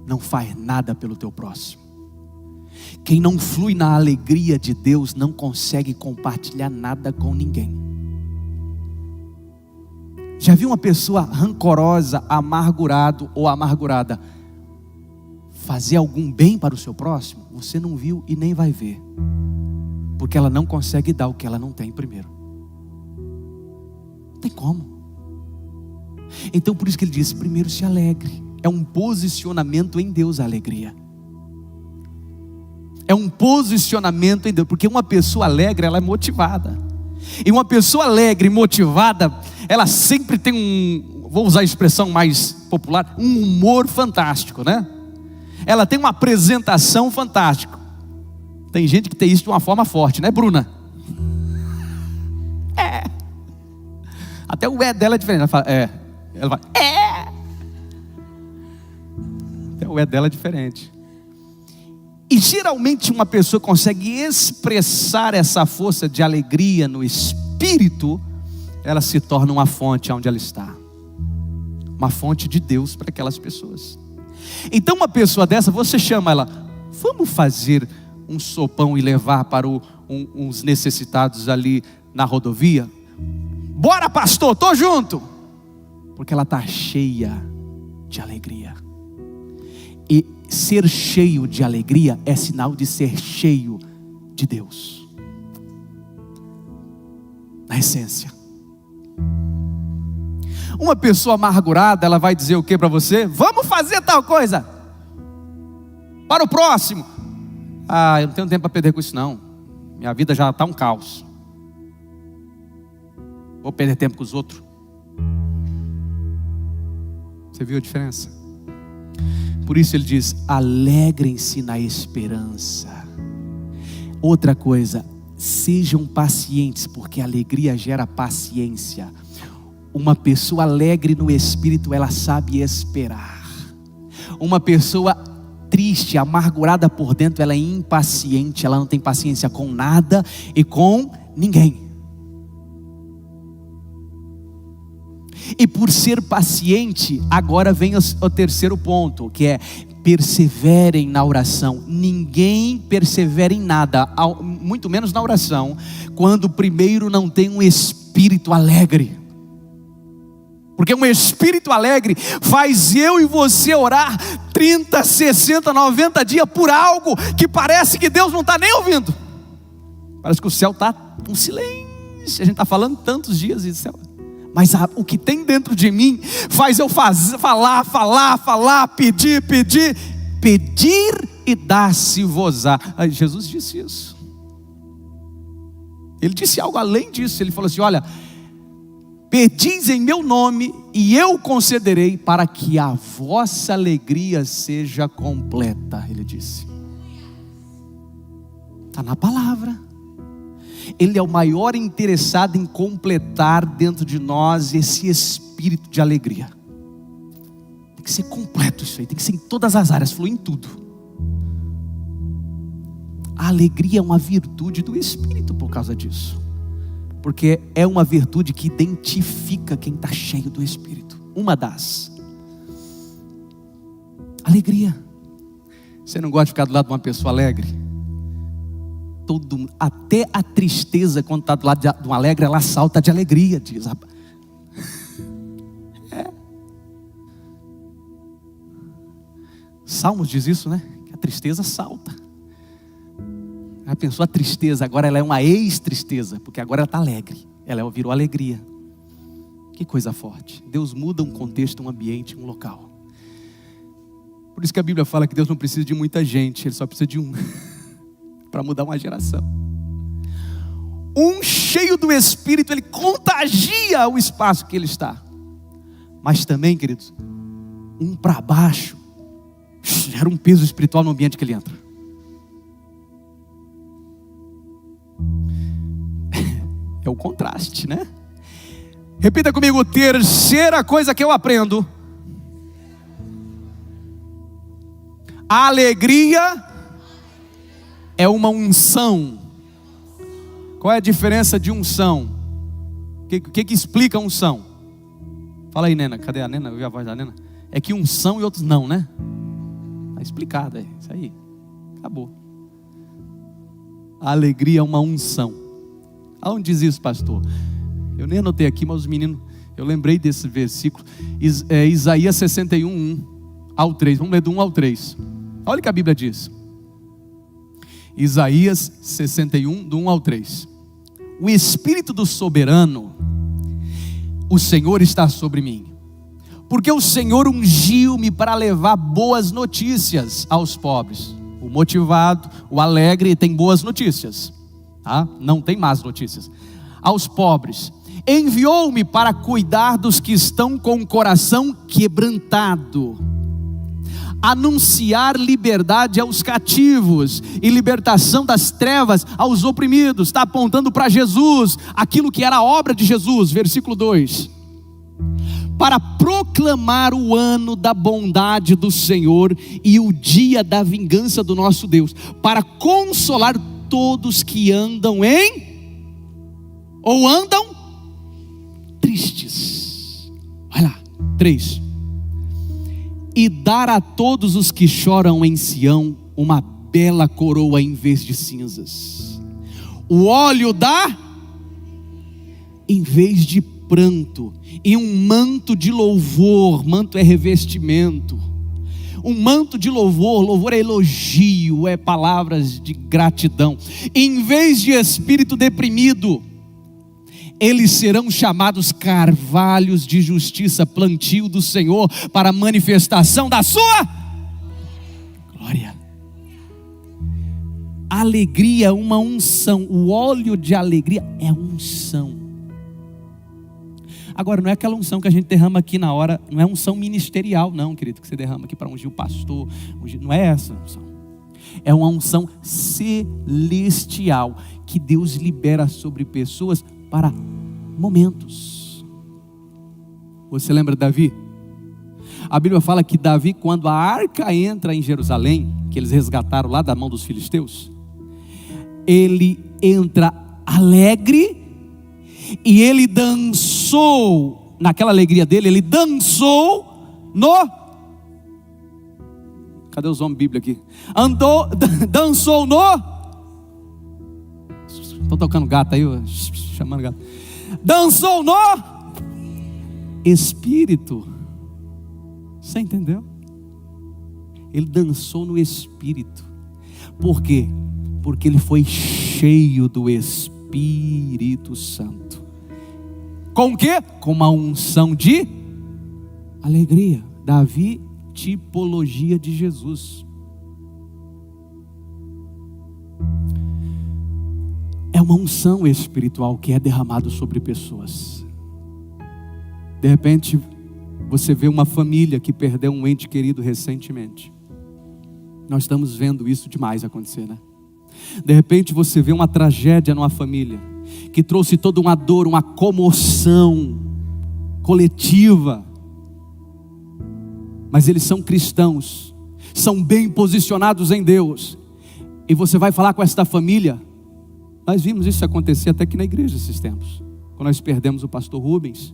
não faz nada pelo teu próximo. Quem não flui na alegria de Deus, não consegue compartilhar nada com ninguém. Já viu uma pessoa rancorosa, amargurado ou amargurada fazer algum bem para o seu próximo? Você não viu e nem vai ver, porque ela não consegue dar o que ela não tem primeiro. Não tem como. Então por isso que ele diz: primeiro se alegre. É um posicionamento em Deus a alegria. É um posicionamento em Deus, porque uma pessoa alegre, ela é motivada. E uma pessoa alegre e motivada, ela sempre tem vou usar a expressão mais popular, um humor fantástico, né? Ela tem uma apresentação fantástica. Tem gente que tem isso de uma forma forte, né, Bruna? É. Até o dela é diferente. Ela fala, ela vai, Até o dela é diferente. E geralmente uma pessoa consegue expressar essa força de alegria no espírito, ela se torna uma fonte onde ela está. Uma fonte de Deus para aquelas pessoas. Então uma pessoa dessa, você chama ela: vamos fazer um sopão e levar para uns necessitados ali na rodovia? Bora, pastor, tô junto. Porque ela está cheia de alegria. E ser cheio de alegria é sinal de ser cheio de Deus. Na essência. Uma pessoa amargurada, ela vai dizer o que para você? Vamos fazer tal coisa para o próximo. Eu não tenho tempo para perder com isso não. Minha vida já está um caos. Vou perder tempo com os outros. Você viu a diferença? Por isso ele diz: alegrem-se na esperança. Outra coisa, sejam pacientes, porque a alegria gera paciência. Uma pessoa alegre no espírito, ela sabe esperar. Uma pessoa triste, amargurada por dentro, ela é impaciente, ela não tem paciência com nada e com ninguém. E por ser paciente, agora vem o terceiro ponto, que é: perseverem na oração. Ninguém persevera em nada, muito menos na oração, quando primeiro não tem um espírito alegre. Porque um espírito alegre faz eu e você orar 30, 60, 90 dias por algo que parece que Deus não está nem ouvindo. Parece que o céu está um silêncio. A gente está falando tantos dias e céu. Mas o que tem dentro de mim faz eu falar, pedir e dar-se-vos-á. Jesus disse isso. Ele disse algo além disso. Ele falou assim: olha, pedis em meu nome e eu concederei, para que a vossa alegria seja completa. Ele disse. Está na palavra. Ele é o maior interessado em completar dentro de nós esse espírito de alegria. Tem que ser completo isso aí, tem que ser em todas as áreas, fluir em tudo. A alegria é uma virtude do espírito por causa disso. Porque é uma virtude que identifica quem está cheio do espírito. Uma das. Alegria. Você não gosta de ficar do lado de uma pessoa alegre? Até a tristeza, quando está do lado de um alegre, ela salta de alegria, diz. Salmos diz isso, né? Que a tristeza salta. Já pensou a tristeza? Agora ela é uma ex-tristeza, porque agora ela está alegre. Ela virou alegria. Que coisa forte. Deus muda um contexto, um ambiente, um local. Por isso que a Bíblia fala que Deus não precisa de muita gente, Ele só precisa de um para mudar uma geração. Um cheio do Espírito, ele contagia o espaço que ele está. Mas também, queridos, um para baixo gera um peso espiritual no ambiente que ele entra. É o contraste, né? Repita comigo: terceira coisa que eu aprendo: a alegria é uma unção. Qual é a diferença de unção? O que explica a unção? Fala aí, Nena. Cadê a Nena? Eu vi a voz da Nena. É que uns são e outros não, né? Está explicado, é isso aí. Acabou. A alegria é uma unção. Aonde diz isso, pastor? Eu nem anotei aqui, mas os meninos, eu lembrei desse versículo. Isaías 61, 1 ao 3. Vamos ler do 1 ao 3. Olha o que a Bíblia diz. Isaías 61, do 1 ao 3. O Espírito do Soberano, o Senhor está sobre mim, porque o Senhor ungiu-me para levar boas notícias aos pobres. O motivado, o alegre tem boas notícias, tá? Não tem más notícias. Aos pobres. Enviou-me para cuidar dos que estão com o coração quebrantado, anunciar liberdade aos cativos e libertação das trevas aos oprimidos. Está apontando para Jesus, aquilo que era a obra de Jesus. Versículo 2: para proclamar o ano da bondade do Senhor e o dia da vingança do nosso Deus, para consolar todos que andam tristes. Vai lá, 3. E dar a todos os que choram em Sião uma bela coroa em vez de cinzas, o óleo em vez de pranto, e um manto de louvor. Manto é revestimento. Um manto de louvor. Louvor é elogio, é palavras de gratidão. Em vez de espírito deprimido, eles serão chamados carvalhos de justiça, plantio do Senhor, para a manifestação da sua glória. Alegria é uma unção. O óleo de alegria é unção. Agora, não é aquela unção que a gente derrama aqui na hora, não é unção ministerial não, querido, que você derrama aqui para ungir o pastor, não é essa unção. É uma unção celestial, que Deus libera sobre pessoas para momentos. Você lembra de Davi? A Bíblia fala que Davi, quando a arca entra em Jerusalém, que eles resgataram lá da mão dos filisteus, ele entra alegre, e ele dançou, naquela alegria dele, ele dançou no... Cadê os homens Bíblia aqui? Dançou no... Estou tocando gato aí, chamando gato. Dançou no Espírito. Você entendeu? Ele dançou no Espírito. Por quê? Porque ele foi cheio do Espírito Santo. Com o quê? Com uma unção de alegria. Davi, tipologia de Jesus. É uma unção espiritual que é derramada sobre pessoas. De repente, você vê uma família que perdeu um ente querido recentemente. Nós estamos vendo isso demais acontecer, né? De repente você vê uma tragédia numa família, que trouxe toda uma dor, uma comoção coletiva. Mas eles são cristãos, são bem posicionados em Deus. E você vai falar com esta família. Nós vimos isso acontecer até aqui na igreja esses tempos. Quando nós perdemos o pastor Rubens,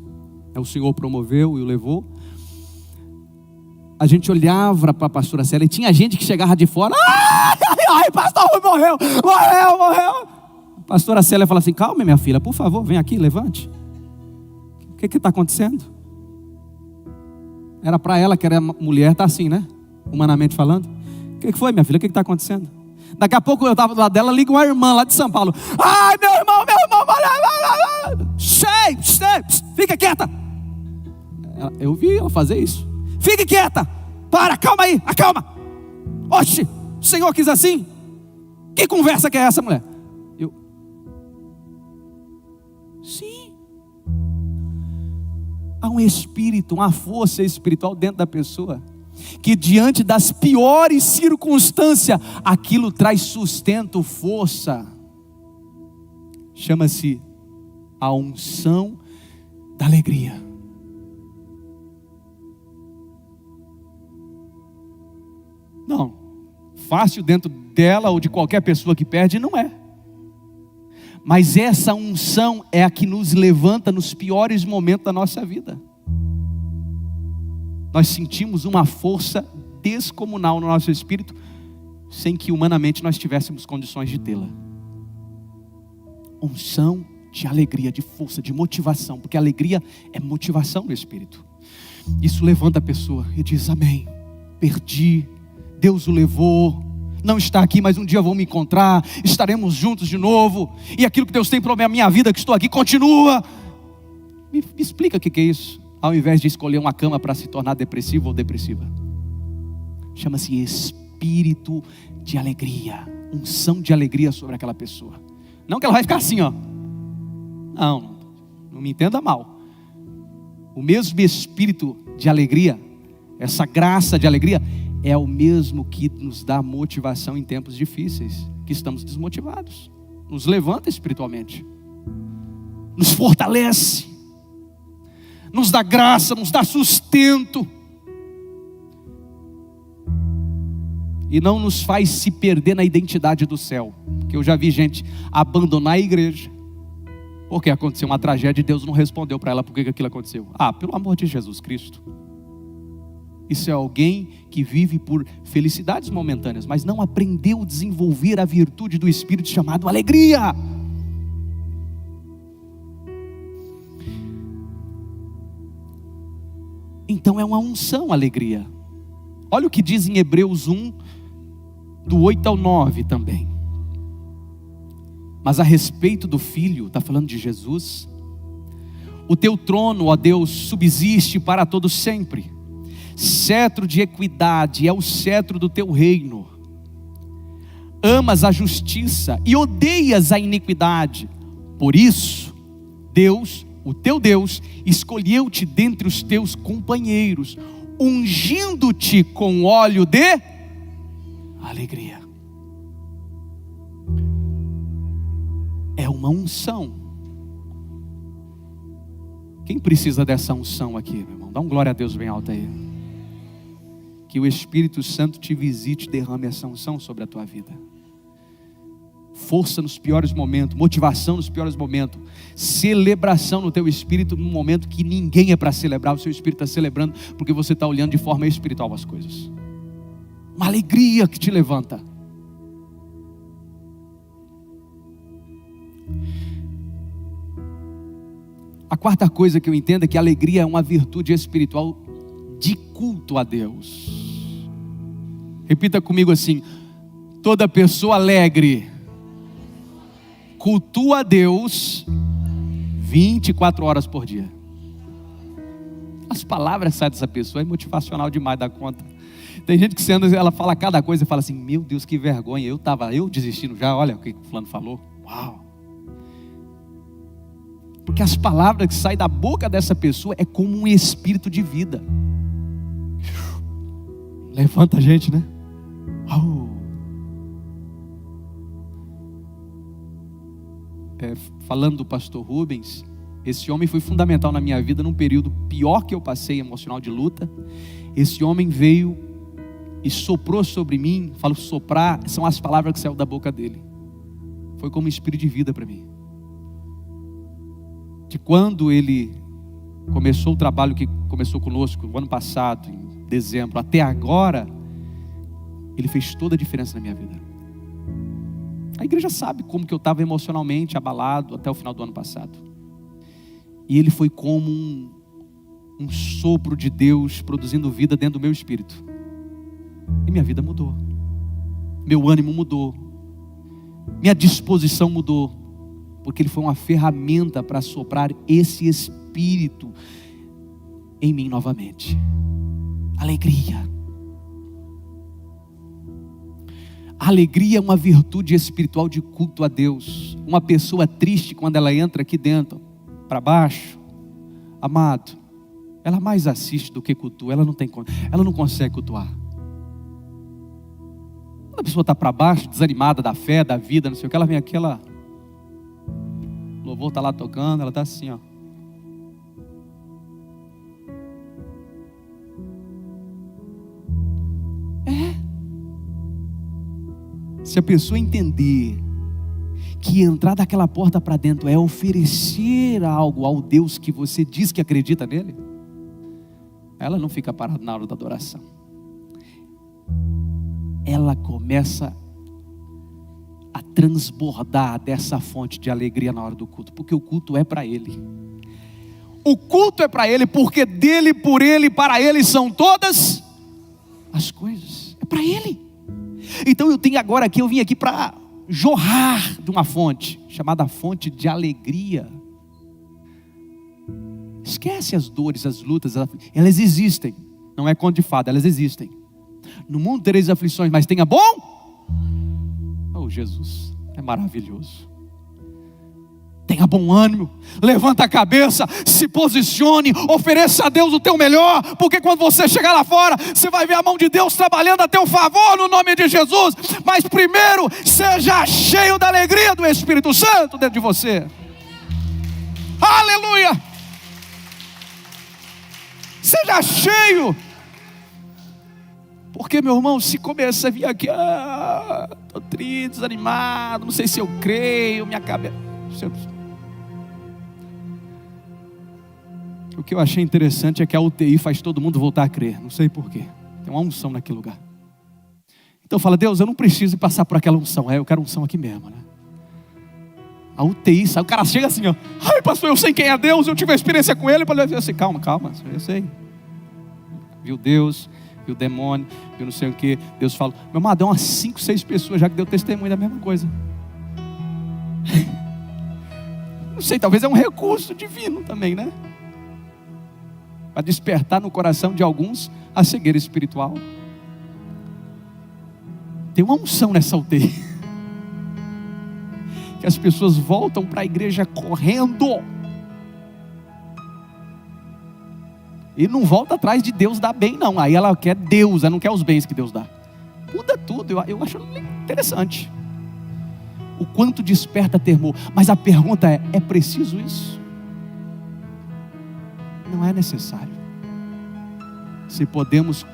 o Senhor promoveu e o levou. A gente olhava para a pastora Célia e tinha gente que chegava de fora. Ai, pastor Rubens morreu. A pastora Célia fala assim: calma, minha filha, por favor, vem aqui, levante. O que está acontecendo? Era para ela, que era mulher, está assim, né? Humanamente falando. O que foi, minha filha? O que está acontecendo? Daqui a pouco eu estava do lado dela, liga uma irmã lá de São Paulo. Ai, meu irmão, fica quieta. Eu vi ela fazer isso. Fique quieta, calma aí, acalma. Oxe, o Senhor quis assim? Que conversa que é essa, mulher? Sim. Há um espírito, uma força espiritual dentro da pessoa, que diante das piores circunstâncias, aquilo traz sustento, força. Chama-se a unção da alegria. Não, fácil dentro dela ou de qualquer pessoa que perde, não é. Mas essa unção é a que nos levanta nos piores momentos da nossa vida. Nós sentimos uma força descomunal no nosso espírito, sem que humanamente nós tivéssemos condições de tê-la. Unção de alegria, de força, de motivação, porque a alegria é motivação no espírito. Isso levanta a pessoa e diz: amém, perdi, Deus o levou, não está aqui, mas um dia vou me encontrar, estaremos juntos de novo, e aquilo que Deus tem para a minha vida, que estou aqui, continua. Me explica o que é isso, ao invés de escolher uma cama para se tornar depressivo ou depressiva. Chama-se espírito de alegria, unção de alegria sobre aquela pessoa. Não que ela vai ficar assim, ó. Não me entenda mal. O mesmo espírito de alegria, essa graça de alegria, é o mesmo que nos dá motivação em tempos difíceis, que estamos desmotivados. Nos levanta espiritualmente, nos fortalece, nos dá graça, nos dá sustento, e não nos faz se perder na identidade do céu. Porque eu já vi gente abandonar a igreja porque aconteceu uma tragédia e Deus não respondeu para ela por que aquilo aconteceu. Pelo amor de Jesus Cristo. Isso é alguém que vive por felicidades momentâneas, mas não aprendeu a desenvolver a virtude do Espírito chamado alegria. Então é uma unção, alegria. Olha o que diz em Hebreus 1, do 8 ao 9 também. Mas a respeito do Filho, está falando de Jesus: o teu trono, ó Deus, subsiste para todo sempre. Cetro de equidade é o cetro do teu reino. Amas a justiça e odeias a iniquidade. Por isso, Deus, o teu Deus, escolheu-te dentre os teus companheiros, ungindo-te com óleo de alegria. É uma unção. Quem precisa dessa unção aqui, meu irmão? Dá um glória a Deus bem alto aí. Que o Espírito Santo te visite e derrame essa unção sobre a tua vida. Força nos piores momentos, motivação nos piores momentos, celebração no teu espírito num momento que ninguém é para celebrar. O seu espírito está celebrando porque você está olhando de forma espiritual as coisas. Uma alegria que te levanta. A quarta coisa que eu entendo é que a alegria é uma virtude espiritual de culto a Deus. Repita comigo assim: toda pessoa alegre cultua a Deus 24 horas por dia. As palavras saem dessa pessoa, é motivacional demais da conta. Tem gente que sendo, ela fala cada coisa e fala assim: meu Deus, que vergonha, eu desistindo já, olha o que o fulano falou. Uau! Porque as palavras que saem da boca dessa pessoa é como um espírito de vida. Levanta a gente, né? Falando do pastor Rubens, esse homem foi fundamental na minha vida num período pior que eu passei, emocional, de luta. Esse homem veio e soprou sobre mim. Falo soprar, são as palavras que saíram da boca dele. Foi como um espírito de vida para mim. De quando ele começou o trabalho que começou conosco o ano passado, em dezembro, até agora, ele fez toda a diferença na minha vida. A igreja sabe como que eu estava emocionalmente abalado até o final do ano passado. E ele foi como um sopro de Deus produzindo vida dentro do meu espírito. E minha vida mudou. meu ânimo mudou, minha disposição mudou, porque Ele foi uma ferramenta para soprar esse Espírito em mim novamente. Alegria. A alegria é uma virtude espiritual de culto a Deus. Uma pessoa triste, quando ela entra aqui dentro, para baixo, amado, ela mais assiste do que cultua. Ela não consegue cultuar. Quando a pessoa está para baixo, desanimada da fé, da vida, não sei o que, ela vem aqui, o louvor está lá tocando, ela está assim, ó. Se a pessoa entender que entrar daquela porta para dentro é oferecer algo ao Deus que você diz que acredita nele, ela não fica parada na hora da adoração. Ela começa a transbordar dessa fonte de alegria na hora do culto, porque o culto é para Ele. O culto é para Ele, porque dele, por Ele, para Ele são todas as coisas. É para Ele. Então eu vim aqui para jorrar de uma fonte, chamada fonte de alegria. Esquece as dores, as lutas, elas existem. Não é conto de fada, elas existem. No mundo tereis aflições, mas tenha bom. Oh, Jesus, é maravilhoso. Tenha bom ânimo, levanta a cabeça, se posicione, ofereça a Deus o teu melhor, porque quando você chegar lá fora, você vai ver a mão de Deus trabalhando a teu favor no nome de Jesus. Mas primeiro, seja cheio da alegria do Espírito Santo dentro de você. Aleluia! Seja cheio. Porque, meu irmão, se começa a vir aqui, estou triste, desanimado, não sei se eu creio, minha cabeça... O que eu achei interessante é que a UTI faz todo mundo voltar a crer. Não sei porquê. Tem uma unção naquele lugar. Então fala, Deus, eu não preciso passar por aquela unção. Eu quero unção aqui mesmo, né? A UTI sai, o cara chega assim, ó. Ai, pastor, eu sei quem é Deus, eu tive uma experiência com Ele. Eu sei, calma, eu sei. Viu Deus, viu o demônio, viu não sei o que. Deus fala, meu amado, deu umas 5, 6 pessoas já que deu testemunho da mesma coisa. Não sei, talvez é um recurso divino também, né? Para despertar no coração de alguns a cegueira espiritual. Tem uma unção nessa UTI, que as pessoas voltam para a igreja correndo, e não volta atrás de Deus dar bem não. Aí ela quer Deus, ela não quer os bens que Deus dá. Muda tudo, eu acho interessante o quanto desperta temor. Mas a pergunta é preciso isso? Não é necessário. Se podemos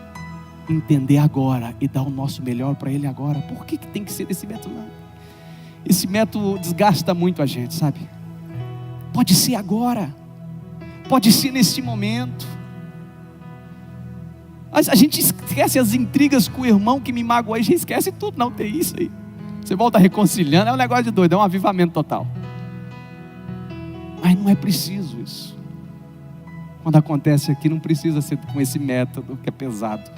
entender agora e dar o nosso melhor para Ele agora, por que tem que ser desse método? Não. Esse método desgasta muito a gente, sabe? Pode ser agora, pode ser nesse momento. A gente esquece as intrigas com o irmão que me magoou, a gente esquece tudo. Não tem isso aí. Você volta reconciliando, é um negócio de doido, é um avivamento total. Mas não é preciso isso. Quando acontece aqui, não precisa ser com esse método que é pesado.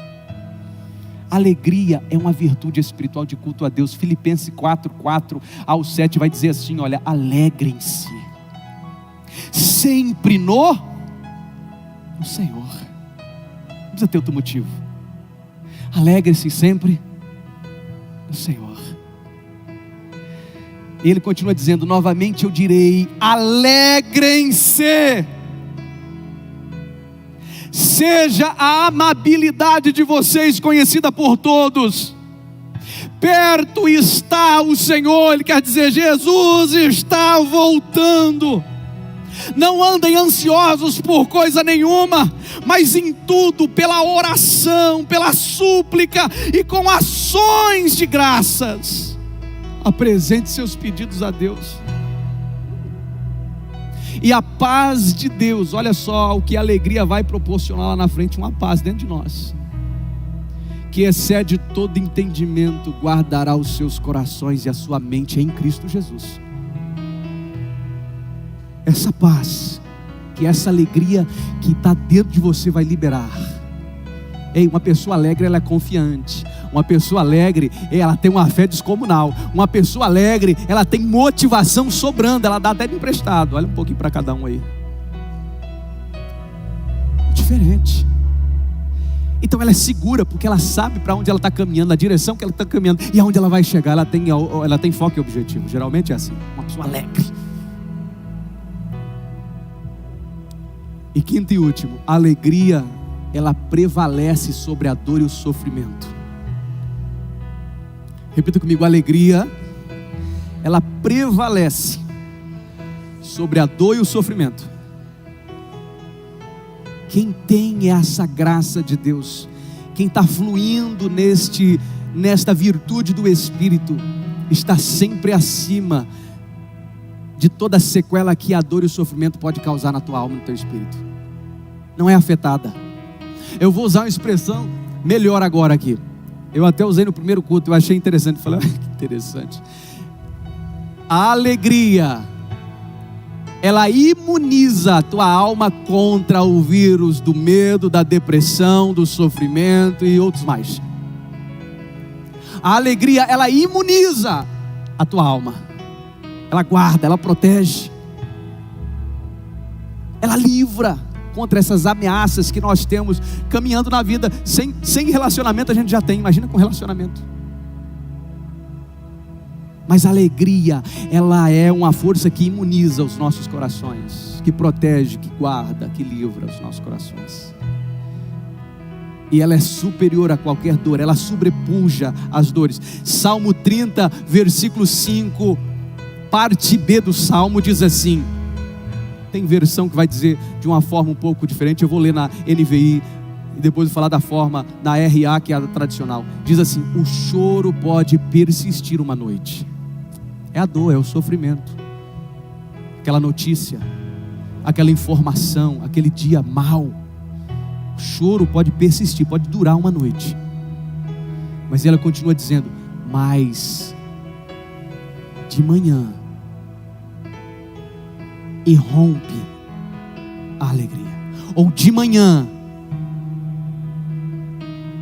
Alegria é uma virtude espiritual de culto a Deus. Filipenses 4:4-7 vai dizer assim, olha, alegrem-se sempre no Senhor. Não precisa ter outro motivo. Alegre-se sempre no Senhor. E ele continua dizendo, novamente eu direi, alegrem-se. Seja a amabilidade de vocês conhecida por todos. Perto está o Senhor, ele quer dizer, Jesus está voltando. Não andem ansiosos por coisa nenhuma, mas em tudo, pela oração, pela súplica e com ações de graças, apresente seus pedidos a Deus. E a paz de Deus, olha só o que a alegria vai proporcionar lá na frente, uma paz dentro de nós, que excede todo entendimento, guardará os seus corações e a sua mente em Cristo Jesus. Essa paz, que essa alegria que está dentro de você vai liberar. Ei, uma pessoa alegre, ela é confiante. Uma pessoa alegre, ela tem uma fé descomunal. Uma pessoa alegre, ela tem motivação sobrando, ela dá até de emprestado. Olha um pouquinho para cada um aí. Diferente. Então ela é segura, porque ela sabe para onde ela está caminhando, a direção que ela está caminhando e aonde ela vai chegar. Ela tem foco e objetivo. Geralmente é assim, uma pessoa alegre. E quinto e último, a alegria, ela prevalece sobre a dor e o sofrimento. Repita comigo, a alegria, ela prevalece sobre a dor e o sofrimento. Quem tem essa graça de Deus, quem está fluindo nesta virtude do Espírito, está sempre acima de toda a sequela que a dor e o sofrimento pode causar na tua alma e no teu espírito. Não é afetada. Eu vou usar uma expressão melhor agora aqui. Eu até usei no primeiro culto, eu achei interessante. Falei, que interessante. A alegria, ela imuniza a tua alma contra o vírus do medo, da depressão, do sofrimento e outros mais. A alegria, ela imuniza a tua alma. Ela guarda, ela protege. Ela livra contra essas ameaças que nós temos caminhando na vida. Sem relacionamento a gente já tem, imagina com relacionamento. Mas a alegria, ela é uma força que imuniza os nossos corações, que protege, que guarda, que livra os nossos corações. E ela é superior a qualquer dor, ela sobrepuja as dores. Salmo 30, versículo 5, parte B do Salmo diz assim, tem versão que vai dizer de uma forma um pouco diferente, eu vou ler na NVI, e depois vou falar da forma, da RA, que é a tradicional. Diz assim, o choro pode persistir uma noite. É a dor, é o sofrimento, aquela notícia, aquela informação, aquele dia mau. O choro pode persistir, pode durar uma noite. Mas ela continua dizendo, mas de manhã irrompe a alegria. Ou de manhã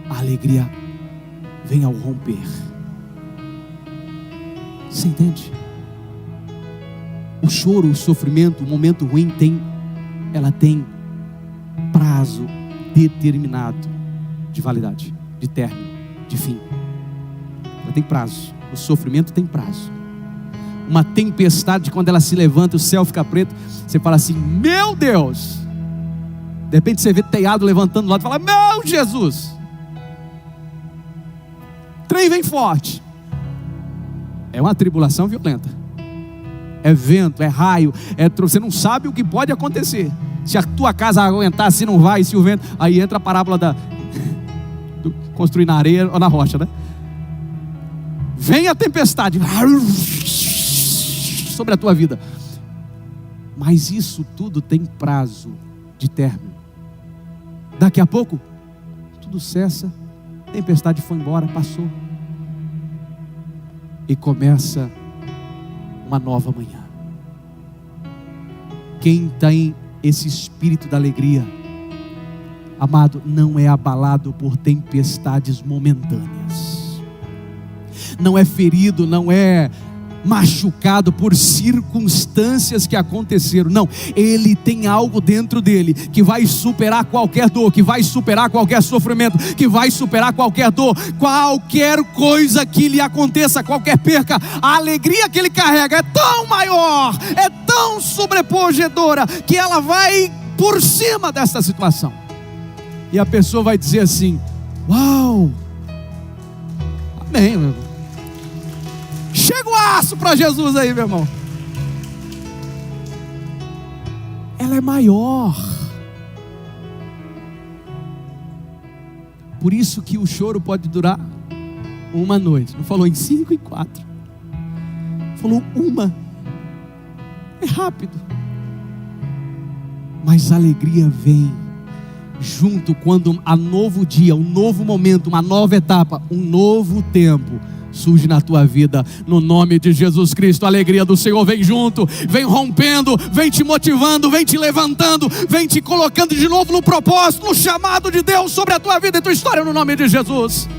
a alegria vem ao romper. Você entende? O choro, o sofrimento, o momento ruim ela tem prazo determinado de validade, de término, de fim. Ela tem prazo. O sofrimento tem prazo. Uma tempestade, quando ela se levanta, o céu fica preto, você fala assim, meu Deus. De repente você vê telhado levantando do lado e fala, meu Jesus. O trem vem forte. É uma tribulação violenta. É vento, é raio, você não sabe o que pode acontecer. Se a tua casa aguentar, se não vai, se o vento. Aí entra a parábola do construir na areia ou na rocha, né? Vem a tempestade sobre a tua vida. Mas isso tudo tem prazo de término. Daqui a pouco, tudo cessa, a tempestade foi embora, passou. E começa uma nova manhã. Quem tem esse espírito da alegria, amado, não é abalado por tempestades momentâneas. Não é ferido, não é machucado por circunstâncias que aconteceram. Não, ele tem algo dentro dele que vai superar qualquer dor, que vai superar qualquer sofrimento, que vai superar qualquer dor, qualquer coisa que lhe aconteça, qualquer perca. A alegria que ele carrega é tão maior, é tão sobrepujadora, que ela vai por cima dessa situação. E a pessoa vai dizer assim, uau, amém, meu irmão. Chega o aço para Jesus aí, meu irmão. Ela é maior. Por isso que o choro pode durar uma noite. Não falou em 5 e 4. Falou uma. É rápido. Mas a alegria vem junto quando há novo dia, um novo momento, uma nova etapa, um novo tempo surge na tua vida, no nome de Jesus Cristo. A alegria do Senhor vem junto, vem rompendo, vem te motivando, vem te levantando, vem te colocando de novo no propósito, no chamado de Deus sobre a tua vida e tua história, no nome de Jesus.